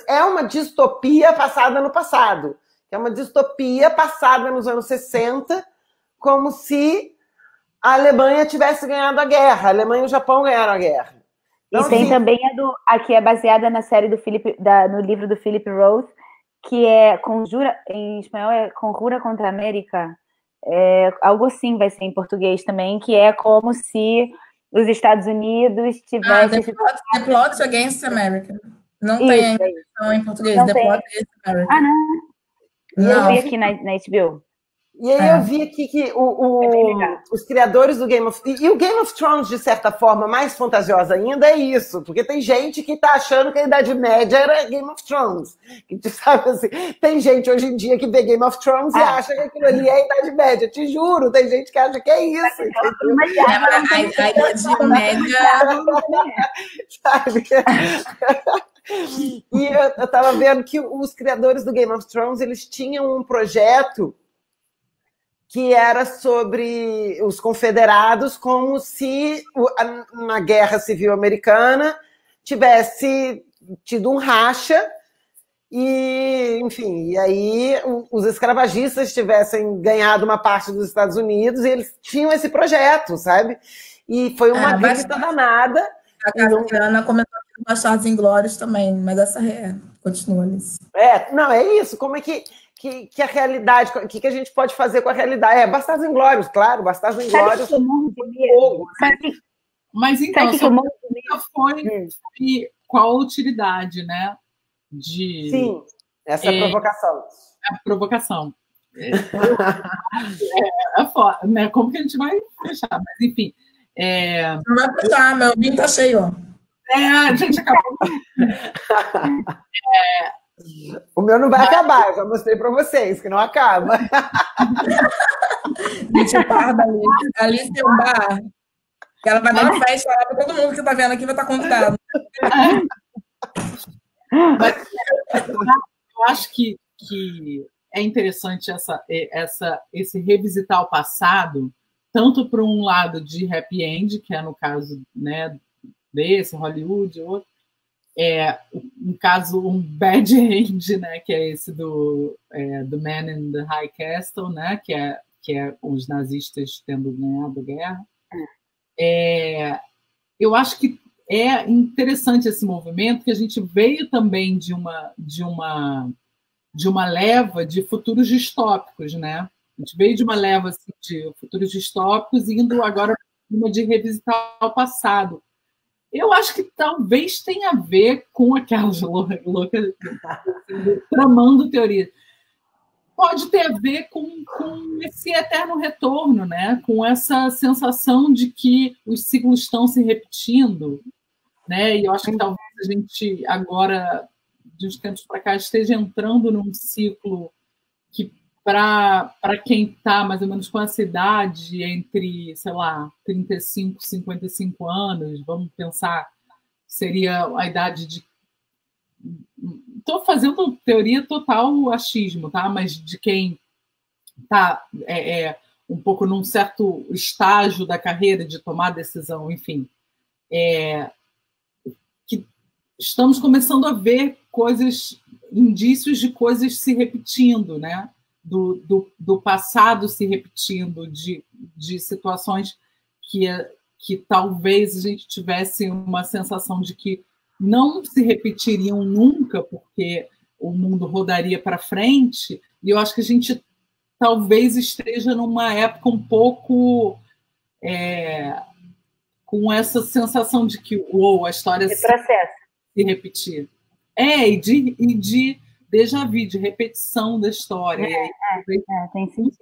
é uma distopia passada no passado. É uma distopia passada nos anos 60, como se a Alemanha tivesse ganhado a guerra. A Alemanha e o Japão ganharam a guerra. Então, e tem também a que é baseada na série do no livro do Philip Roth, que é Conjura, em espanhol é Conjura contra a América, algo assim vai ser em português também, que é como se os Estados Unidos tivessem... The Plot Against America. Não isso, tem a versão em português, The Plot Against America. Ah, não. Não. Eu vi aqui na HBO. E aí eu vi aqui que os criadores do Game of... E o Game of Thrones, de certa forma, mais fantasiosa ainda, é isso. Porque tem gente que tá achando que a Idade Média era Game of Thrones. Que, sabe assim, tem gente hoje em dia que vê Game of Thrones e acha que aquilo ali é a Idade Média. Te juro, tem gente que acha que é isso. A Idade Média... Sabe? E eu tava vendo que os criadores do Game of Thrones, eles tinham um projeto que era sobre os confederados, como se na Guerra Civil Americana tivesse tido um racha e, enfim, e aí os escravagistas tivessem ganhado uma parte dos Estados Unidos e eles tinham esse projeto, sabe? E foi uma grita danada. A Cassiana comentou aqui no Bastardos Inglórios também, mas essa continua nisso. Não, é isso. Como é que a realidade, o que a gente pode fazer com a realidade? Bastardos Inglórios, claro, Bastardos Inglórios. Mas então, foi qual a utilidade, né? Sim, essa é a provocação. A provocação. Né? Como que a gente vai fechar? Mas, enfim. Não vai fechar, meu vinho tá cheio, ó. A gente acabou. O meu não vai acabar, eu já mostrei para vocês que não acaba. Gente, o bar da Alice tem um bar. Ela vai dar uma festa para todo mundo que está vendo aqui, vai estar convidado. Mas, eu acho que é interessante esse revisitar o passado, tanto para um lado de happy end, que é no caso, né, desse, Hollywood, outro, um caso, um bad end, né, que é esse do Man in the High Castle, né, que é os nazistas tendo ganhado a guerra. Eu acho que é interessante esse movimento, que a gente veio também de uma leva de futuros distópicos, né? A gente veio de uma leva assim, de futuros distópicos, indo agora uma de revisitar o passado. Eu acho que talvez tenha a ver com aquelas loucas tramando teoria. Pode ter a ver com esse eterno retorno, né? Com essa sensação de que os ciclos estão se repetindo, né? E eu acho que talvez a gente agora, de uns tempos para cá, esteja entrando num ciclo que, para quem está mais ou menos com essa idade, entre, sei lá, 35 e 55 anos, vamos pensar, seria a idade de... Estou fazendo teoria total achismo, tá? Mas de quem está um pouco num certo estágio da carreira de tomar decisão, enfim, que estamos começando a ver indícios de coisas se repetindo, né? Do passado se repetindo, de situações que talvez a gente tivesse uma sensação de que não se repetiriam nunca, porque o mundo rodaria para frente, e eu acho que a gente talvez esteja numa época um pouco com essa sensação de que a história se repetir. E de déjà vu, de repetição da história. Tem sentido.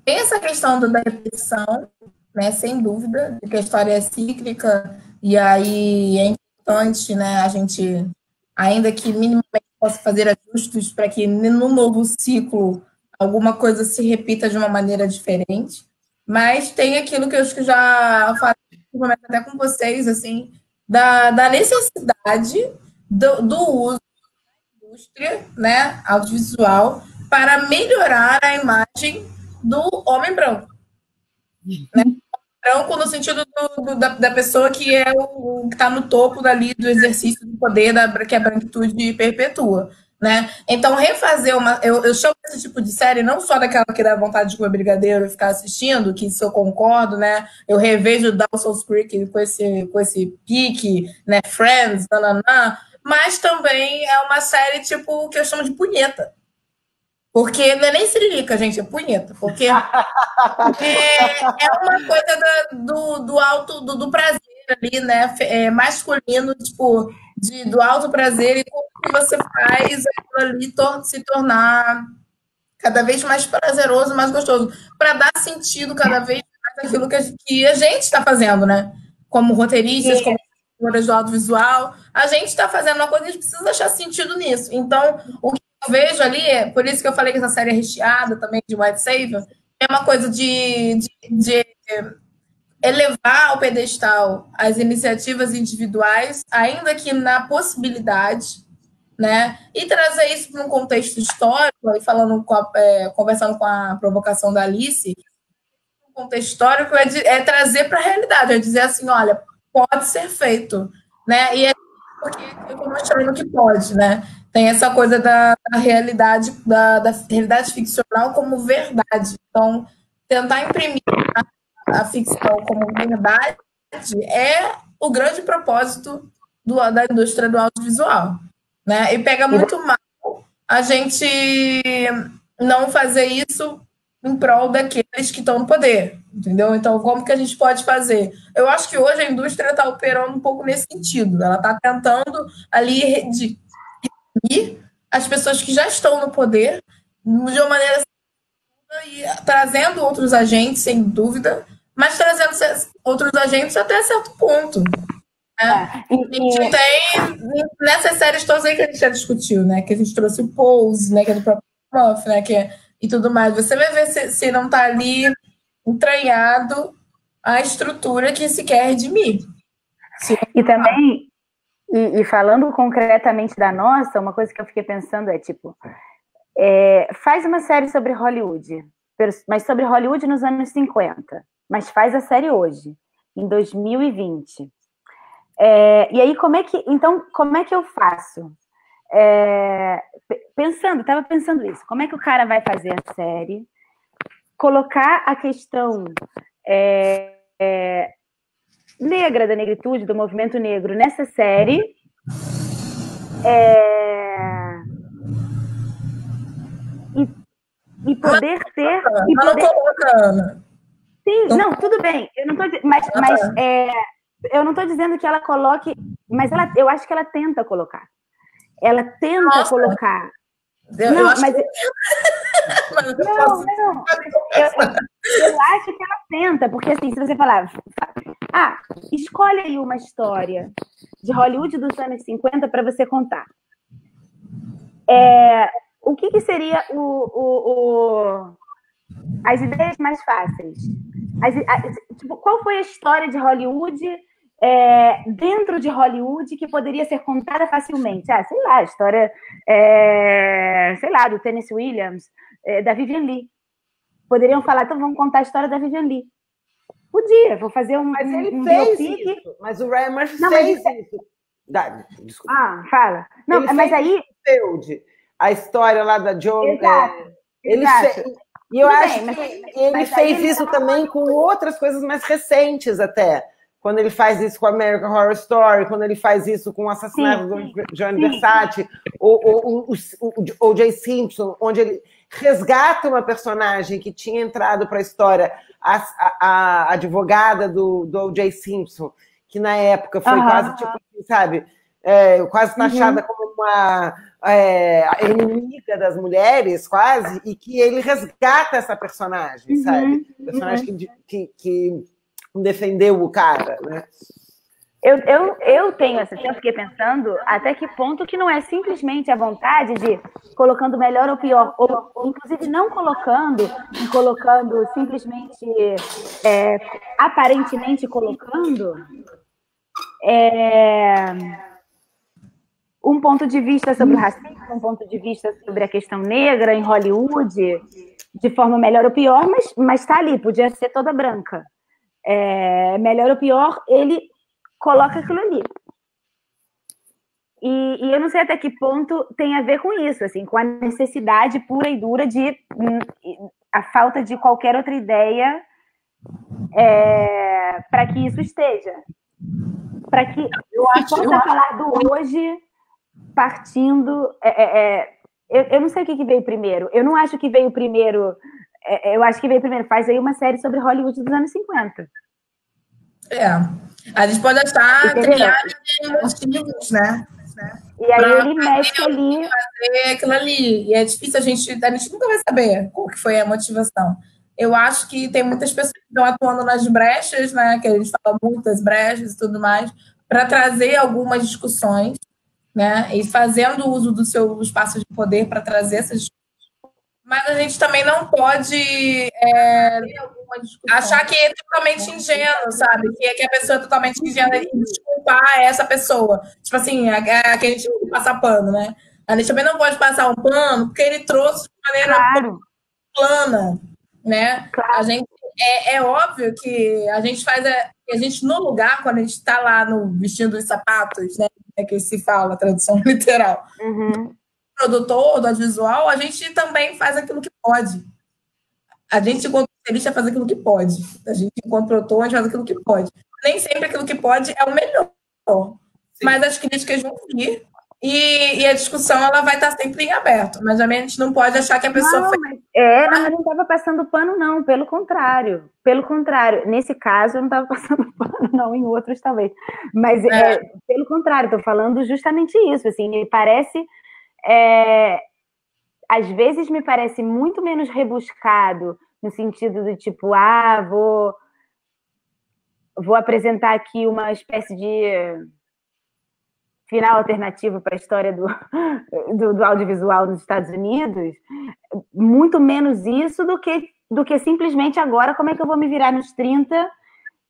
Tem essa questão da repetição, né, sem dúvida, de que a história é cíclica, e aí é importante, né, a gente, ainda que minimamente possa fazer ajustes para que no novo ciclo alguma coisa se repita de uma maneira diferente, mas tem aquilo que eu acho que já falei até com vocês, assim, da necessidade do uso da indústria, né, audiovisual para melhorar a imagem do homem branco. Né? Branco no sentido da pessoa que é o que está no topo dali do exercício do poder que a branquitude perpetua. Né? Então, refazer eu chamo esse tipo de série não só daquela que dá vontade de comer brigadeiro e ficar assistindo, que isso eu concordo, né? Eu revejo Dawson's Creek com esse pique, né? Friends, nananã, mas também é uma série, tipo, que eu chamo de punheta. Porque não é nem siririca, gente, é punheta. Porque é uma coisa do alto, do prazer ali, né? Masculino, tipo, do alto prazer, e como que você faz aquilo ali se tornar cada vez mais prazeroso, mais gostoso, para dar sentido cada vez mais àquilo que a gente está fazendo, né? Como roteiristas, como criadoras do audiovisual, a gente está fazendo uma coisa e a gente precisa achar sentido nisso. Então, o que eu vejo ali, por isso que eu falei que essa série é recheada também de White Savior, é uma coisa de elevar ao pedestal as iniciativas individuais, ainda que na possibilidade, né? E trazer isso para um contexto histórico, e conversando com a provocação da Alice, um contexto histórico é trazer para a realidade, é dizer assim, olha, pode ser feito, né? E é porque eu estou mostrando que pode, né? Tem essa coisa da realidade, da realidade ficcional como verdade. Então, tentar imprimir a ficção como verdade é o grande propósito da indústria do audiovisual, né? E pega muito mal a gente não fazer isso em prol daqueles que estão no poder, entendeu? Então, como que a gente pode fazer? Eu acho que hoje a indústria está operando um pouco nesse sentido. Ela está tentando ali redimir as pessoas que já estão no poder de uma maneira e trazendo outros agentes, sem dúvida, mas trazendo outros agentes até certo ponto. Né? A gente tem nessas séries todas aí que a gente já discutiu, né? Que a gente trouxe o Pose, né? Que é do próprio Muff, né? E tudo mais. Você vai ver se não está ali entranhado a estrutura que se quer redimir. E também, e falando concretamente da nossa, uma coisa que eu fiquei pensando é, tipo, faz uma série sobre Hollywood, mas sobre Hollywood nos anos 50, mas faz a série hoje, em 2020. E aí, como é que eu faço? Estava pensando isso, como é que o cara vai fazer a série, colocar a questão negra, da negritude, do movimento negro nessa série, e poder ter... Sim, não, tudo bem, eu não tô, eu não estou dizendo que ela coloque, mas eu acho que ela tenta colocar. Ela tenta colocar. Eu acho que ela tenta, porque assim, se você falar, escolhe aí uma história de Hollywood dos anos 50 para você contar. O que seria as ideias mais fáceis? Tipo, qual foi a história de Hollywood dentro de Hollywood que poderia ser contada facilmente? Sei lá, a história sei lá, do Tennessee Williams, da Vivian Leigh. Poderiam falar, então vamos contar a história da Vivian Leigh. Podia, vou fazer mas ele fez isso. Mas o Ryan Murphy fez isso. Desculpa. Fala. Não, mas aí... A história lá da Joan... Ele fez... E eu acho que ele fez isso também com outras coisas mais recentes até. Quando ele faz isso com American Horror Story, quando ele faz isso com o assassinato do Gianni Versace, ou O.J. Simpson, onde ele resgata uma personagem que tinha entrado para a história, a advogada do O.J. Simpson, que na época foi quase, tipo, sabe, quase taxada como uma inimiga das mulheres, quase, e que ele resgata essa personagem, sabe? Personagem que defendeu o cara, né? Eu tenho essa, eu fiquei pensando até que ponto que não é simplesmente a vontade de colocando melhor ou pior, ou inclusive não colocando simplesmente aparentemente colocando um ponto de vista sobre o racismo, um ponto de vista sobre a questão negra em Hollywood, de forma melhor ou pior, mas tá ali, podia ser toda branca. Melhor ou pior, ele coloca aquilo ali. E eu não sei até que ponto tem a ver com isso, assim, com a necessidade pura e dura de a falta de qualquer outra ideia para que isso esteja. Para que, se for falar do hoje, partindo... eu não sei o que veio primeiro. Eu não acho que veio primeiro... eu acho que veio primeiro. Faz aí uma série sobre Hollywood dos anos 50. A gente pode achar trilhares de motivos, né? E aí ele mexe ali... Fazer aquilo ali. E é difícil, a gente nunca vai saber qual que foi a motivação. Eu acho que tem muitas pessoas que estão atuando nas brechas, né? Que a gente fala muitas brechas e tudo mais, para trazer algumas discussões, né? E fazendo uso do seu espaço de poder para trazer essas discussões. Mas a gente também não pode achar que é totalmente ingênuo, sabe? Que a pessoa é totalmente ingênua e desculpar essa pessoa. Tipo assim, que a gente passa pano, né? A gente também não pode passar um pano porque ele trouxe de maneira plana, né? Claro. A gente, é óbvio que a gente faz... a gente, no lugar, quando a gente está lá vestindo os sapatos, né? É que se fala, tradução literal. Uhum. Produtor, do audiovisual, a gente também faz aquilo que pode. A gente, enquanto roteirista, faz aquilo que pode. A gente, enquanto produtor, a gente faz aquilo que pode. Nem sempre aquilo que pode é o melhor. Sim. Mas as críticas vão vir e a discussão ela vai estar sempre em aberto. Mas também a gente não pode achar que a pessoa mas não estava passando pano, não. Pelo contrário. Pelo contrário. Nesse caso, eu não estava passando pano, não. Em outros, talvez. Mas, pelo contrário, estou falando justamente isso. Assim, me parece... às vezes me parece muito menos rebuscado no sentido do tipo, vou apresentar aqui uma espécie de final alternativo para a história do audiovisual nos Estados Unidos, muito menos isso do que simplesmente agora como é que eu vou me virar nos 30,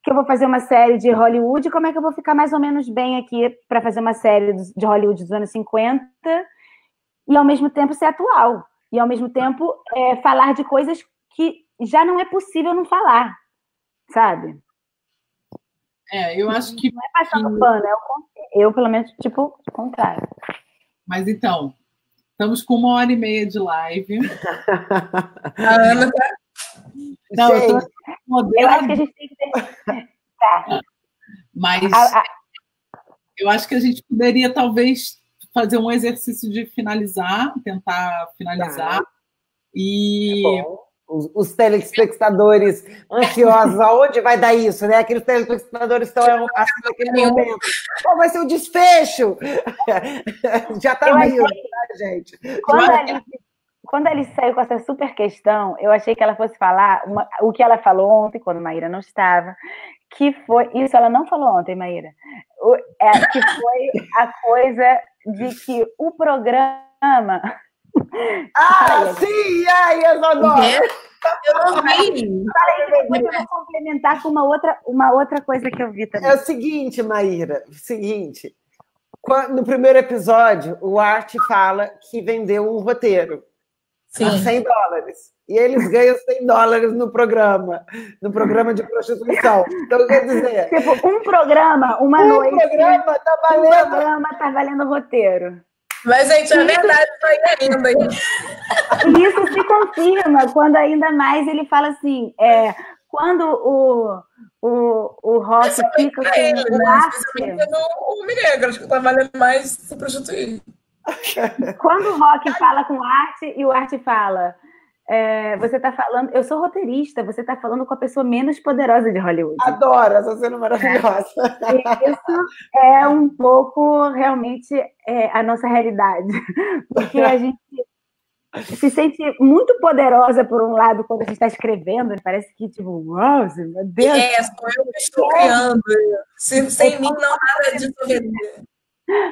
que eu vou fazer uma série de Hollywood, como é que eu vou ficar mais ou menos bem aqui para fazer uma série de Hollywood dos anos 50 e, ao mesmo tempo, ser atual. E, ao mesmo tempo, falar de coisas que já não é possível não falar, sabe? Eu acho que... Não é passando pano, eu, pelo menos, tipo, o contrário. Mas, então, estamos com 1h30 de live. A Ana tá... Não, eu acho que a gente tem que ter... Tá. Mas eu acho que a gente poderia, talvez... fazer um exercício de tentar finalizar. E os telespectadores ansiosos, aonde vai dar isso, né? Aqueles telespectadores estão assim naquele momento. Qual vai ser o desfecho? Já está meio, tá, gente? Quando a Alice saiu com essa super questão, eu achei que ela fosse falar o que ela falou ontem, quando Maíra não estava, que foi... Isso ela não falou ontem, Maíra. Que foi a coisa de que o programa... sim! Ai, eu adoro! Eu não vi! Depois eu vou complementar com uma outra coisa que eu vi também. É o seguinte, Maíra, no primeiro episódio, o Art fala que vendeu um roteiro a $100. E eles ganham $100 no programa de prostituição. Então, quer dizer... Tipo, um programa, uma noite... Um programa tá valendo... Um programa tá valendo roteiro. Mas, gente, a verdade foi ainda. E isso se confirma quando ainda mais ele fala assim, quando o Rock fica com o Art... O homem negro, acho que tá valendo mais se prostituir. Quando o Rock fala com o Art e o Art fala... você está falando... Eu sou roteirista, você está falando com a pessoa menos poderosa de Hollywood. Adoro essa cena maravilhosa. Isso é um pouco, realmente, a nossa realidade. Porque a gente se sente muito poderosa, por um lado, quando a gente está escrevendo. Parece que, tipo, uau, meu Deus. Sou eu que estou criando. Sem mim, não nada disso.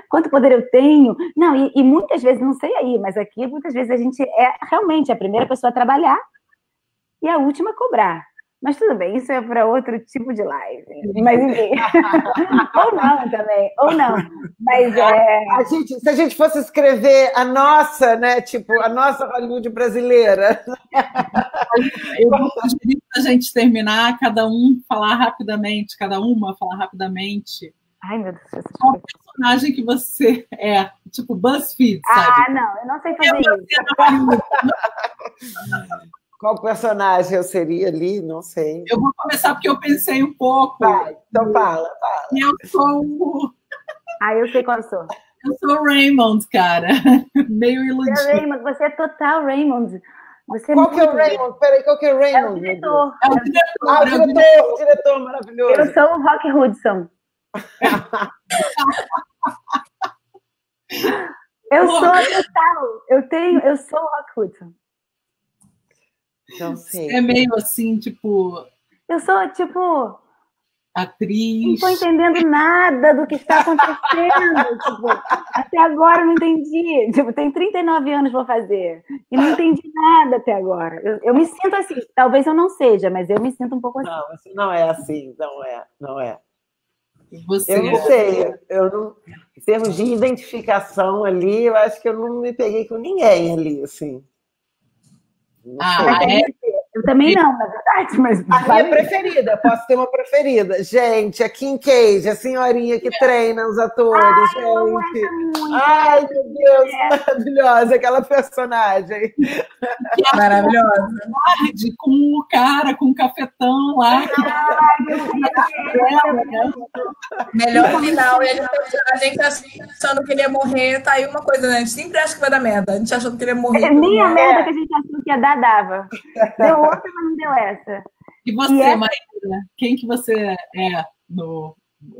Quanto poder eu tenho? Não, e muitas vezes, não sei aí, mas aqui muitas vezes a gente é realmente a primeira pessoa a trabalhar e a última a cobrar. Mas tudo bem, isso é para outro tipo de live. Mas enfim. Ou não também, ou não. Mas se a gente fosse escrever a nossa, né? Tipo, a nossa Hollywood brasileira. Eu vou sugerir para a gente terminar, cada uma falar rapidamente. Ai, meu Deus. Qual personagem que você é? Tipo BuzzFeed, sabe? Não, eu não sei fazer isso. Qual personagem eu seria ali? Não sei. Eu vou começar porque eu pensei um pouco. Vai, então fala. Eu sou... eu sei qual eu sou. Eu sou o Raymond, cara. Meio iludido. Você é Raymond, você é total Raymond. Você Qual que é o Raymond? Peraí, qual que é o Raymond? É o diretor. É o diretor. Ah, o diretor maravilhoso. Eu sou o Rock Hudson. Eu sou total. Eu sou o Rock Hudson. Não sei. É meio assim, tipo... Eu sou, tipo... atriz. Não estou entendendo nada do que está acontecendo. Tipo, até agora eu não entendi. Tipo, tenho 39 anos vou fazer. E não entendi nada até agora. Eu me sinto assim. Talvez eu não seja, mas eu me sinto um pouco assim. Não, você não é assim. Não é. Você eu não sei. Em termos de identificação ali, eu acho que eu não me peguei com ninguém ali, assim. Eu também não, na verdade, mas... A minha preferida, posso ter uma preferida. Gente, a Kim Cage, a senhorinha que treina os atores, gente. Eu amo essa muito. Ai, meu Deus, maravilhosa aquela personagem. Maravilhosa. Com o cara, com o cafetão lá. Melhor final. E a gente achando que ele ia morrer, tá aí uma coisa, né? A gente sempre acha que vai dar merda. A gente achando que ele ia morrer. Nem a merda que a gente achou que ia dar, dava. Deu outra, mas não deu essa. E você, Maíra? Quem que você é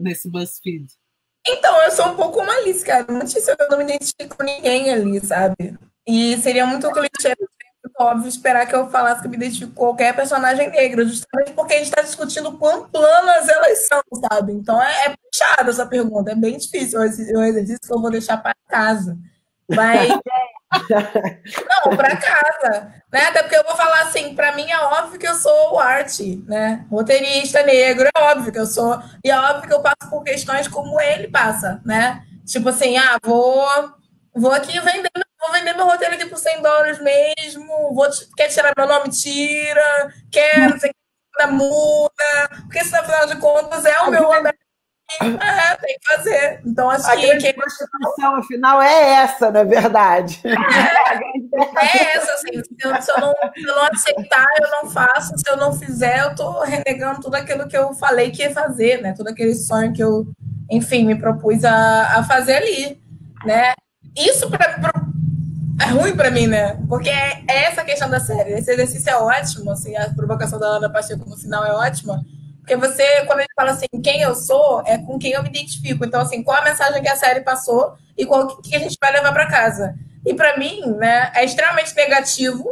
nesse BuzzFeed? Então, eu sou um pouco uma Alice, cara. Não sei se eu não me identifico com ninguém ali, sabe? E seria muito clichê, muito óbvio, esperar que eu falasse que eu me identifico com qualquer personagem negro, justamente porque a gente está discutindo quão planas elas são, sabe? Então, é puxada essa pergunta, é bem difícil. É um exercício que eu vou deixar para casa. Mas... Não, para casa, né? Até porque eu vou falar assim, para mim é óbvio que eu sou o Art, né? Roteirista negro, é óbvio que eu sou, e é óbvio que eu passo por questões como ele passa, né? Tipo assim, vou aqui vou vender meu roteiro aqui por $100 mesmo, quer tirar meu nome, tira, quer, não sei o que, muda, porque isso, afinal de contas, é o meu andar. Tem que fazer. Então, acho que a constituição, afinal, é essa, na verdade. É essa, assim. Se eu não aceitar, eu não faço. Se eu não fizer, eu tô renegando tudo aquilo que eu falei que ia fazer, né? Todo aquele sonho que eu, enfim, me propus a fazer ali, né? Isso é ruim pra mim, né? Porque é essa questão da série. Esse exercício é ótimo, assim, a provocação da Ana Pacheco no final é ótima. Porque você, quando a gente fala assim, quem eu sou, é com quem eu me identifico. Então, assim, qual a mensagem que a série passou e qual que a gente vai levar para casa. E para mim, né, é extremamente negativo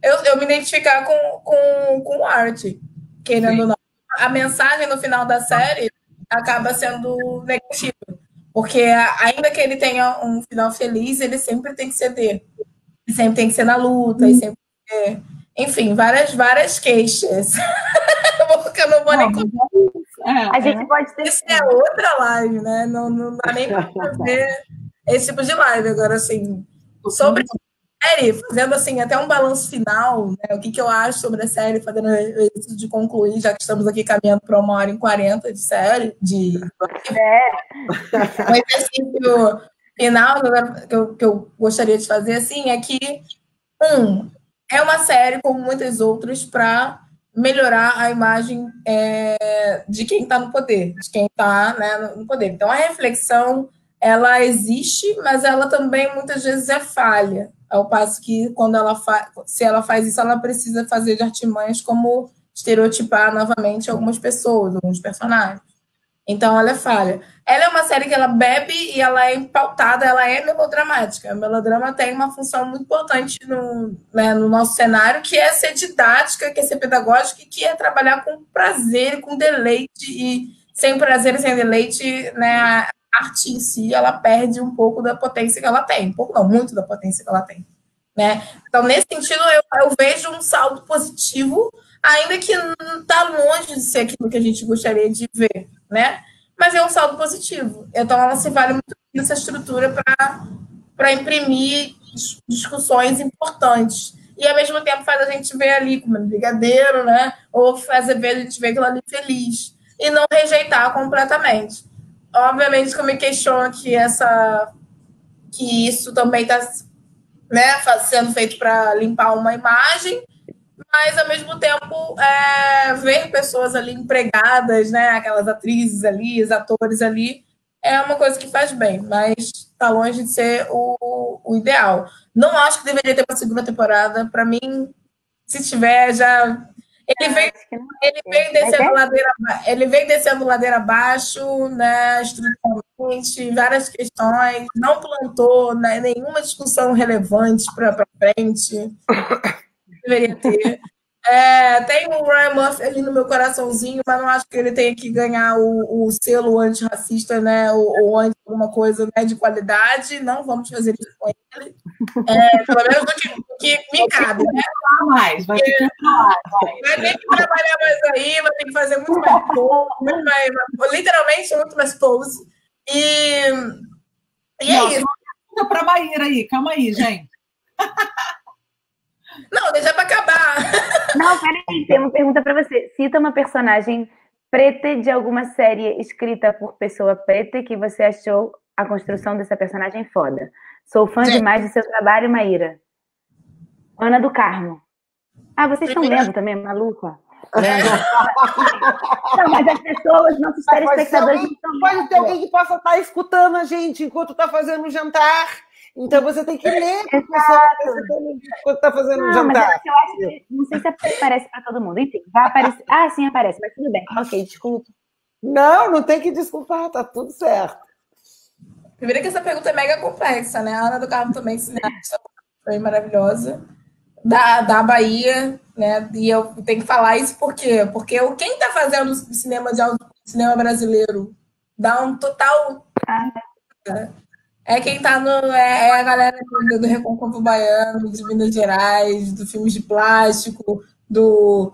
eu me identificar com arte, querendo ou não. A mensagem no final da série acaba sendo negativa. Porque ainda que ele tenha um final feliz, ele sempre tem que ceder. Ele sempre tem que ser na luta, e sempre tem que ter... Enfim, várias queixas. Eu não vou nem contar. A gente pode ter... Isso é outra live, né? Não dá nem para fazer esse tipo de live. Agora, assim, sobre a série, fazendo assim, até um balanço final, né? O que eu acho sobre a série, fazendo isso de concluir, já que estamos aqui caminhando para 1h40 de série, um exercício final que eu gostaria de fazer, assim, é que, é uma série, como muitas outras, para melhorar a imagem de quem está no poder, de quem está, né, no poder. Então, a reflexão, ela existe, mas ela também, muitas vezes, é falha. Ao passo que, se ela faz isso, ela precisa fazer de artimanhas como estereotipar novamente algumas pessoas, alguns personagens. Então, ela é falha. Ela é uma série que ela bebe e ela é pautada, ela é melodramática. O melodrama tem uma função muito importante no nosso cenário, que é ser didática, que é ser pedagógica, e que é trabalhar com prazer, com deleite, e sem prazer e sem deleite, né, a arte em si, ela perde um pouco da potência que ela tem. Um pouco não, muito da potência que ela tem. Né? Então, nesse sentido, eu vejo um saldo positivo, ainda que está longe de ser aquilo que a gente gostaria de ver, né? Mas é um saldo positivo. Então, ela se vale muito dessa estrutura para imprimir discussões importantes. E, ao mesmo tempo, faz a gente ver ali como brigadeiro, né? Ou faz a gente ver aquilo ali feliz. E não rejeitar completamente. Obviamente que eu me questiono que isso também está, né, sendo feito para limpar uma imagem, mas, ao mesmo tempo, ver pessoas ali empregadas, né, aquelas atrizes ali, os atores ali, é uma coisa que faz bem, mas está longe de ser o ideal. Não acho que deveria ter uma segunda temporada. Para mim, se tiver, já... Ele veio descendo ladeira abaixo, né, estruturalmente, várias questões, não plantou, né, nenhuma discussão relevante para frente. Deveria ter. Tem o Ryan Murphy ali no meu coraçãozinho, mas não acho que ele tenha que ganhar o selo antirracista, né, ou anti alguma coisa, né, de qualidade. Não vamos fazer isso com ele. Pelo menos do que me cabe, né? Vai ter que falar. Vai ter que trabalhar mais aí, vai ter que fazer muito mais pose, literalmente muito mais pose. E é isso. Pergunta para a Maíra aí, calma aí, gente. Não, deixa para acabar. Não, peraí, tem uma pergunta para você. Cita uma personagem preta de alguma série escrita por pessoa preta que você achou a construção dessa personagem foda. Sou fã demais do seu trabalho, Maíra. Ana do Carmo. Ah, vocês estão lendo também, maluca? Lendo. Não, mas as pessoas, nossos telespectadores não estão lendo. Pode ter alguém que possa estar escutando a gente enquanto está fazendo o jantar. Então você tem que ler enquanto está fazendo o jantar. Mas eu acho que, não sei se aparece para todo mundo. Enfim, vai aparecer. Ah, sim, aparece, mas tudo bem. Ok, desculpa. Não tem que desculpar, tá tudo certo. Primeiro que essa pergunta é mega complexa, né? A Ana do Carmo também, cineasta, foi maravilhosa. Da Bahia, né? E eu tenho que falar isso por quê? Porque quem está fazendo cinema brasileiro dá um total... Quem tá é a galera do Recôncavo Baiano, de Minas Gerais, do Filmes de Plástico, do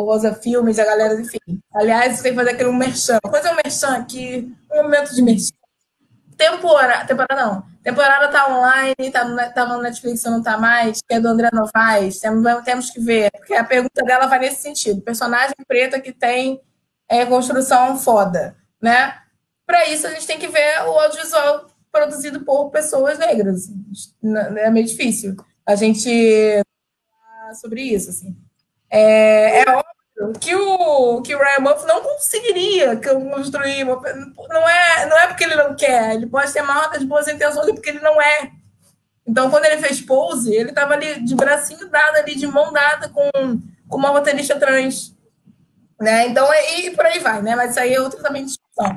Rosa Filmes, a galera, enfim. Aliás, você tem que fazer aquele merchan. Vou fazer um merchan aqui, um momento de merchan. Temporada tá online, tá no Netflix, não tá mais, que é do André Novaes. Temos que ver, porque a pergunta dela vai nesse sentido. Personagem preta que tem construção foda, né? Para isso, a gente tem que ver o audiovisual produzido por pessoas negras. É meio difícil a gente falar sobre isso, assim. É óbvio que o Ryan Murphy não conseguiria construir não é porque ele não quer, ele pode ter maior das boas intenções, porque ele não é. Então, quando ele fez Pose, ele estava ali de bracinho dado, ali de mão dada com uma roteirista trans, né? Então, e por aí vai, né? Mas isso aí é outra também discussão.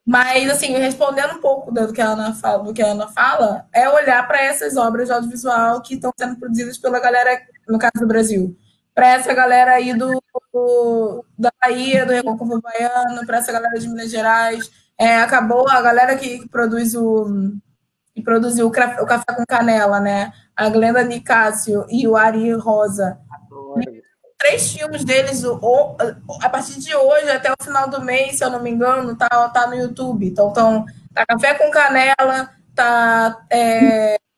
Mas, assim, respondendo um pouco do que a Ana fala, é olhar para essas obras de audiovisual que estão sendo produzidas pela galera, no caso do Brasil, para essa galera aí da Bahia, do Recôncavo Baiano, para essa galera de Minas Gerais. Acabou a galera que produziu o Café com Canela, né? A Glenda Nicásio e o Ari Rosa. 3 filmes deles, a partir de hoje, até o final do mês, se eu não me engano, tá no YouTube. Então, tá Café com Canela, tá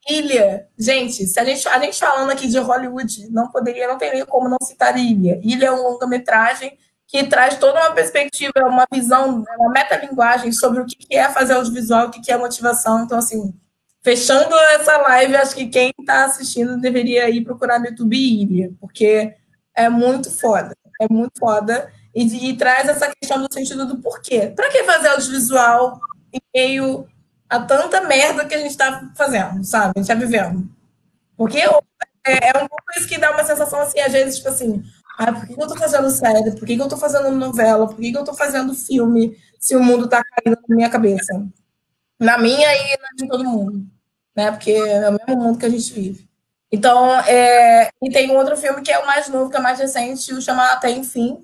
Ilha. Gente, se a gente falando aqui de Hollywood, não teria como não citar Ilha. Ilha é um longa-metragem que traz toda uma perspectiva, uma visão, uma metalinguagem sobre o que é fazer audiovisual, o que é motivação. Então, assim, fechando essa live, acho que quem está assistindo deveria ir procurar no YouTube Ilha, porque é muito foda, e traz essa questão no sentido do porquê. Para que fazer audiovisual em meio a tanta merda que a gente está fazendo, sabe? A gente está vivendo. Porque é um pouco isso que dá uma sensação assim, às vezes, tipo assim, por que eu tô fazendo série? Por que eu tô fazendo novela? Por que eu tô fazendo filme se o mundo tá caindo na minha cabeça? Na minha e na de todo mundo, né? Porque é o mesmo mundo que a gente vive. Então, e tem um outro filme que é o mais novo, que é o mais recente, o chama Até Enfim,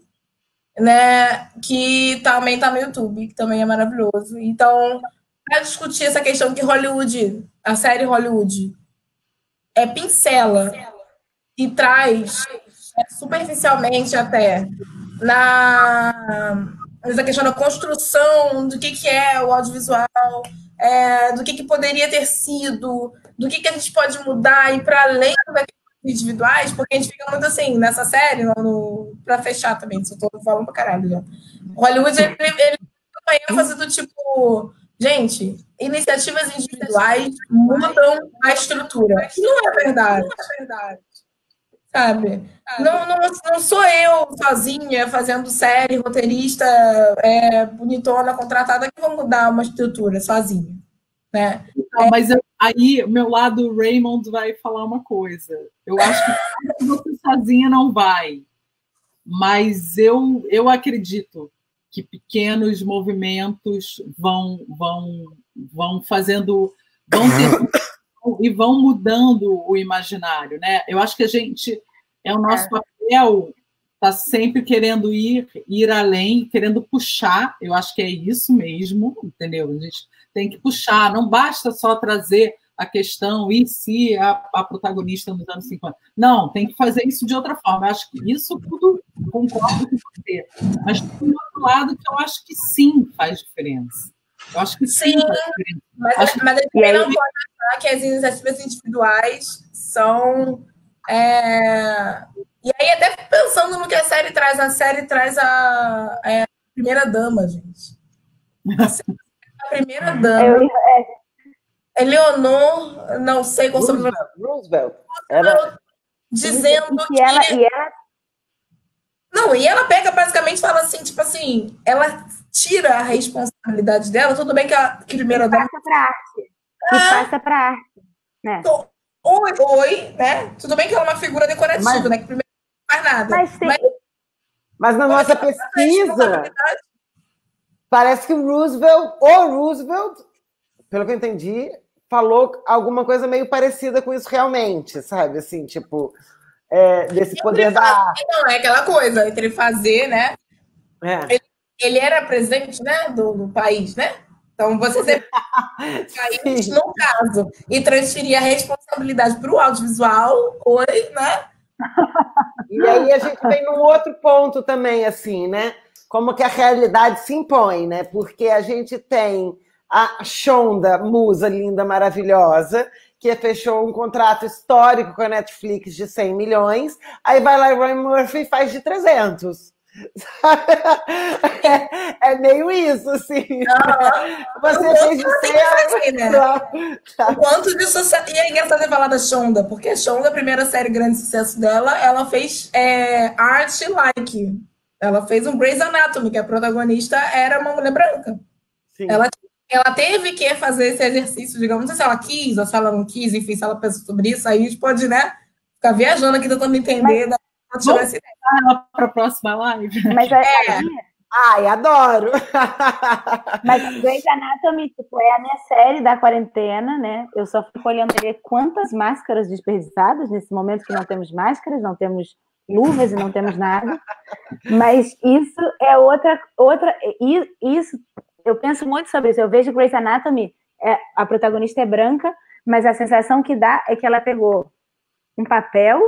né? Que também tá no YouTube, que também é maravilhoso. Então, para discutir essa questão que Hollywood, a série Hollywood, pincela e traz superficialmente até nessa questão da construção do que é o audiovisual, do que poderia ter sido, do que a gente pode mudar e para além daqueles individuais, porque a gente fica muito assim, nessa série, para fechar também, se eu tô falando pra caralho já. Hollywood, ele tem uma ênfase do tipo, gente, iniciativas individuais mudam a estrutura. E não é verdade. Sabe? Não sou eu sozinha fazendo série, roteirista, bonitona, contratada, que vou mudar uma estrutura sozinha, né? Não, mas aí, meu lado Raymond vai falar uma coisa. Eu acho que você sozinha não vai. Mas eu acredito que pequenos movimentos vão fazendo, e vão mudando o imaginário, né? Eu acho que o nosso papel está sempre querendo ir além, querendo puxar. Eu acho que é isso mesmo, entendeu? A gente tem que puxar, não basta só trazer a questão e se a protagonista nos anos 50. Não, tem que fazer isso de outra forma. Eu acho que isso tudo concordo com você. Mas tem um outro lado que eu acho que sim faz diferença. Eu acho que sim faz diferença. Mas a gente também não pode achar que as iniciativas individuais são... E aí, até pensando no que a série traz a primeira-dama, gente. A primeira-dama... Eleonor, não sei qual Roosevelt. Dizendo que ela... Não, e ela pega basicamente fala assim, tipo assim, ela tira a responsabilidade dela, tudo bem que a primeira-dama... passa para arte. E passa para arte. Né? Então, oi, né? Tudo bem que ela é uma figura decorativa, né? Que primeiro não faz nada. Mas na nossa pesquisa, parece que o Roosevelt, pelo que eu entendi, falou alguma coisa meio parecida com isso realmente, sabe? Assim, tipo, desse poder da arte. Não, é aquela coisa, entre fazer, né? Ele era presidente, né, do país, né? Então, você ser país, no caso, e transferir a responsabilidade para o audiovisual, né? E aí a gente vem num outro ponto também, assim, né? Como que a realidade se impõe, né? Porque a gente tem a Shonda, musa linda, maravilhosa, que fechou um contrato histórico com a Netflix de 100 milhões, aí vai lá e Ryan Murphy e faz de 300. É meio isso, assim. Você fez de 100, né? O quanto de sucesso. E é engraçado falar da Shonda, porque a Shonda, a primeira série grande sucesso dela, ela fez Art Like. Ela fez um Grey's Anatomy, que a protagonista era uma mulher branca. Sim. Ela teve que fazer esse exercício, digamos, não sei se ela quis ou se ela não quis, enfim, se ela pensou sobre isso, aí a gente pode, né, ficar viajando aqui tentando entender. Vamos para a próxima live. Mas Ai, adoro! Mas Grey's Anatomy, tipo, é a minha série da quarentena, né? Eu só fico olhando ver quantas máscaras desperdiçadas nesse momento que não temos máscaras, não temos luvas e não temos nada. Mas isso é outra. Isso, eu penso muito sobre isso. Eu vejo Grey's Anatomy, a protagonista é branca, mas a sensação que dá é que ela pegou um papel,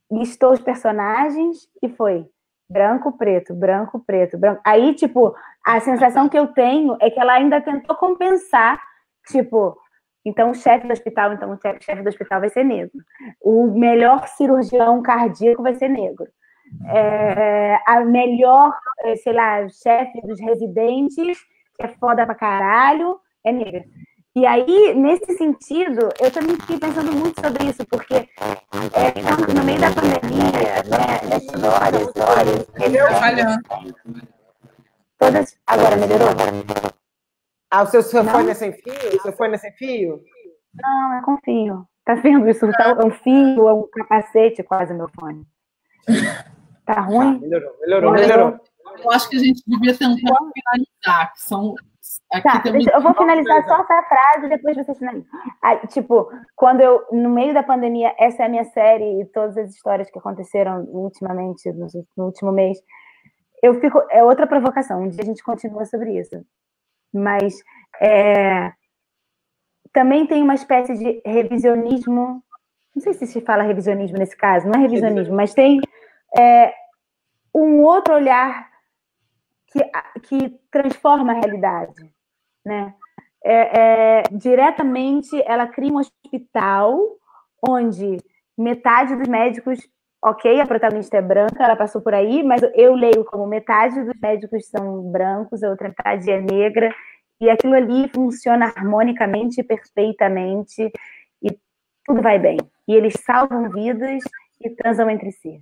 listou os personagens e foi branco, preto, branco, preto, branco. Aí, tipo, a sensação que eu tenho é que ela ainda tentou compensar, tipo, então o chefe do hospital vai ser negro. O melhor cirurgião cardíaco vai ser negro. A melhor, sei lá, chefe dos residentes, que é foda pra caralho, é negra. E aí, nesse sentido, eu também fiquei pensando muito sobre isso, porque no meio da pandemia, né, histórias, todas... Agora melhorou? O seu fone é sem fio? O seu fone é sem fio? Não, é com fio. Tá vendo isso? É um fio, é um capacete quase meu fone. Tá ruim? Melhorou. Eu acho que a gente devia tentar finalizar, que são... eu vou finalizar só essa frase e depois você finaliza. Tipo, no meio da pandemia, essa é a minha série e todas as histórias que aconteceram ultimamente, no último mês, é outra provocação, um dia a gente continua sobre isso. Mas também tem uma espécie de revisionismo, não sei se fala revisionismo nesse caso, não é revisionismo, mas tem um outro olhar que transforma a realidade, né? Diretamente, ela cria um hospital onde metade dos médicos, ok, a protagonista é branca, ela passou por aí, mas eu leio como metade dos médicos são brancos, a outra metade é negra, e aquilo ali funciona harmonicamente, perfeitamente, e tudo vai bem. E eles salvam vidas e transam entre si.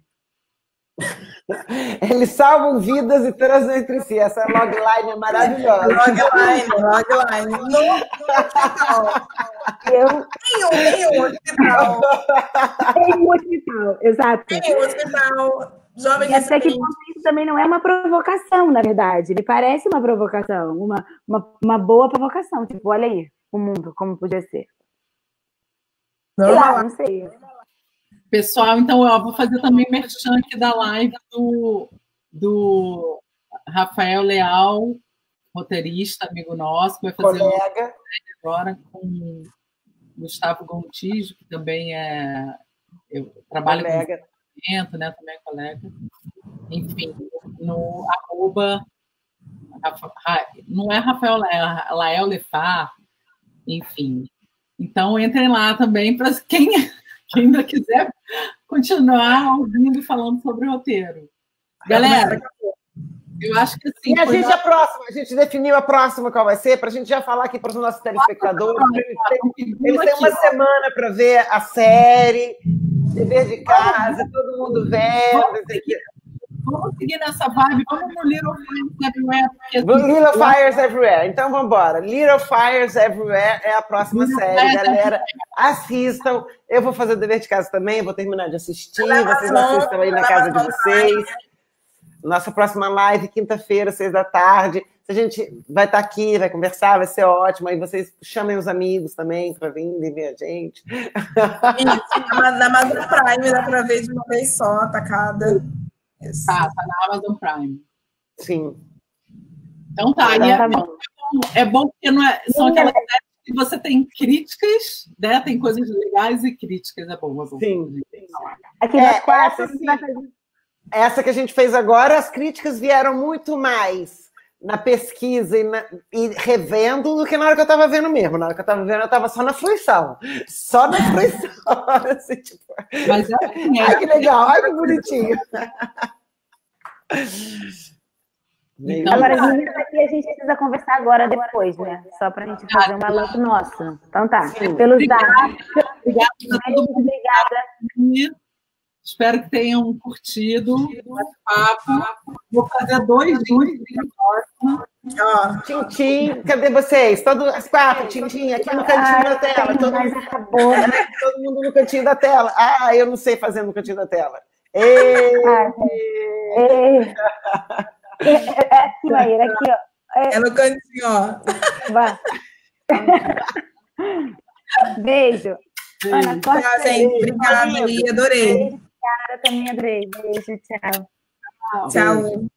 Eles salvam vidas e transam entre si. Essa logline é maravilhosa. Logline. No hospital. Tem um hospital. Tem um hospital, exato. Tem um hospital. Jovem e até que isso também não é uma provocação, na verdade. Ele parece uma provocação, uma boa provocação. Tipo, olha aí, o mundo, como podia ser. Não sei. Pessoal, então eu vou fazer também merchan aqui da live do Rafael Leal, roteirista, amigo nosso, vai fazer colega agora com o Gustavo Gontijo, que também eu trabalho colega. Com né, também é colega. Enfim, no arroba, não é Rafael Lael Lefar, enfim. Então, entrem lá também para quem ainda quiser continuar ouvindo e falando sobre o roteiro. Galera, eu acho que assim... E a gente definiu a próxima qual vai ser, para a gente já falar aqui para os nossos telespectadores. Eles têm uma semana para ver a série, dever de casa, todo mundo vendo. Vamos seguir nessa vibe, vamos no Little Fires Everywhere. Little Fires Everywhere. Então, vamos embora. Little Fires Everywhere é a próxima série, galera. Assistam. Eu vou fazer o dever de casa também, vou terminar de assistir. Vocês assistam aí na casa de vocês. Nossa próxima live, quinta-feira, 6h. A gente vai estar aqui, vai conversar, vai ser ótimo. Aí vocês chamem os amigos também para virem ver a gente. Isso, na Amazon Prime dá para ver de uma vez só, atacada. Tá na Amazon Prime. Sim. Então tá. É bom porque não é, são aquelas séries que você tem críticas, né? Tem coisas legais e críticas. É bom. Sim. Aqui nas quatro, essa que a gente fez agora, as críticas vieram muito mais na pesquisa e revendo do que na hora que eu estava vendo mesmo. Na hora que eu estava vendo, eu estava só na fruição. Só na fruição. Assim, tipo... Mas ai, que legal. Ai, que bonitinho. Então, agora, a gente precisa conversar agora depois, né? Só para a gente fazer um balanço nosso. Então tá. Pelos dados. Obrigada. Espero que tenham curtido o papo. Vou fazer 2 dias de próxima. Tintim, cadê vocês? As 4, tintim, aqui no cantinho da tela. Todo mundo no cantinho da tela. Ah, eu não sei fazer no cantinho da tela. Aqui, Maíra, aqui, ó. É no cantinho, ó. Vai. Beijo. Ana, gente. Obrigada, adorei. Cara, também adorei. Beijo, tchau. Tchau.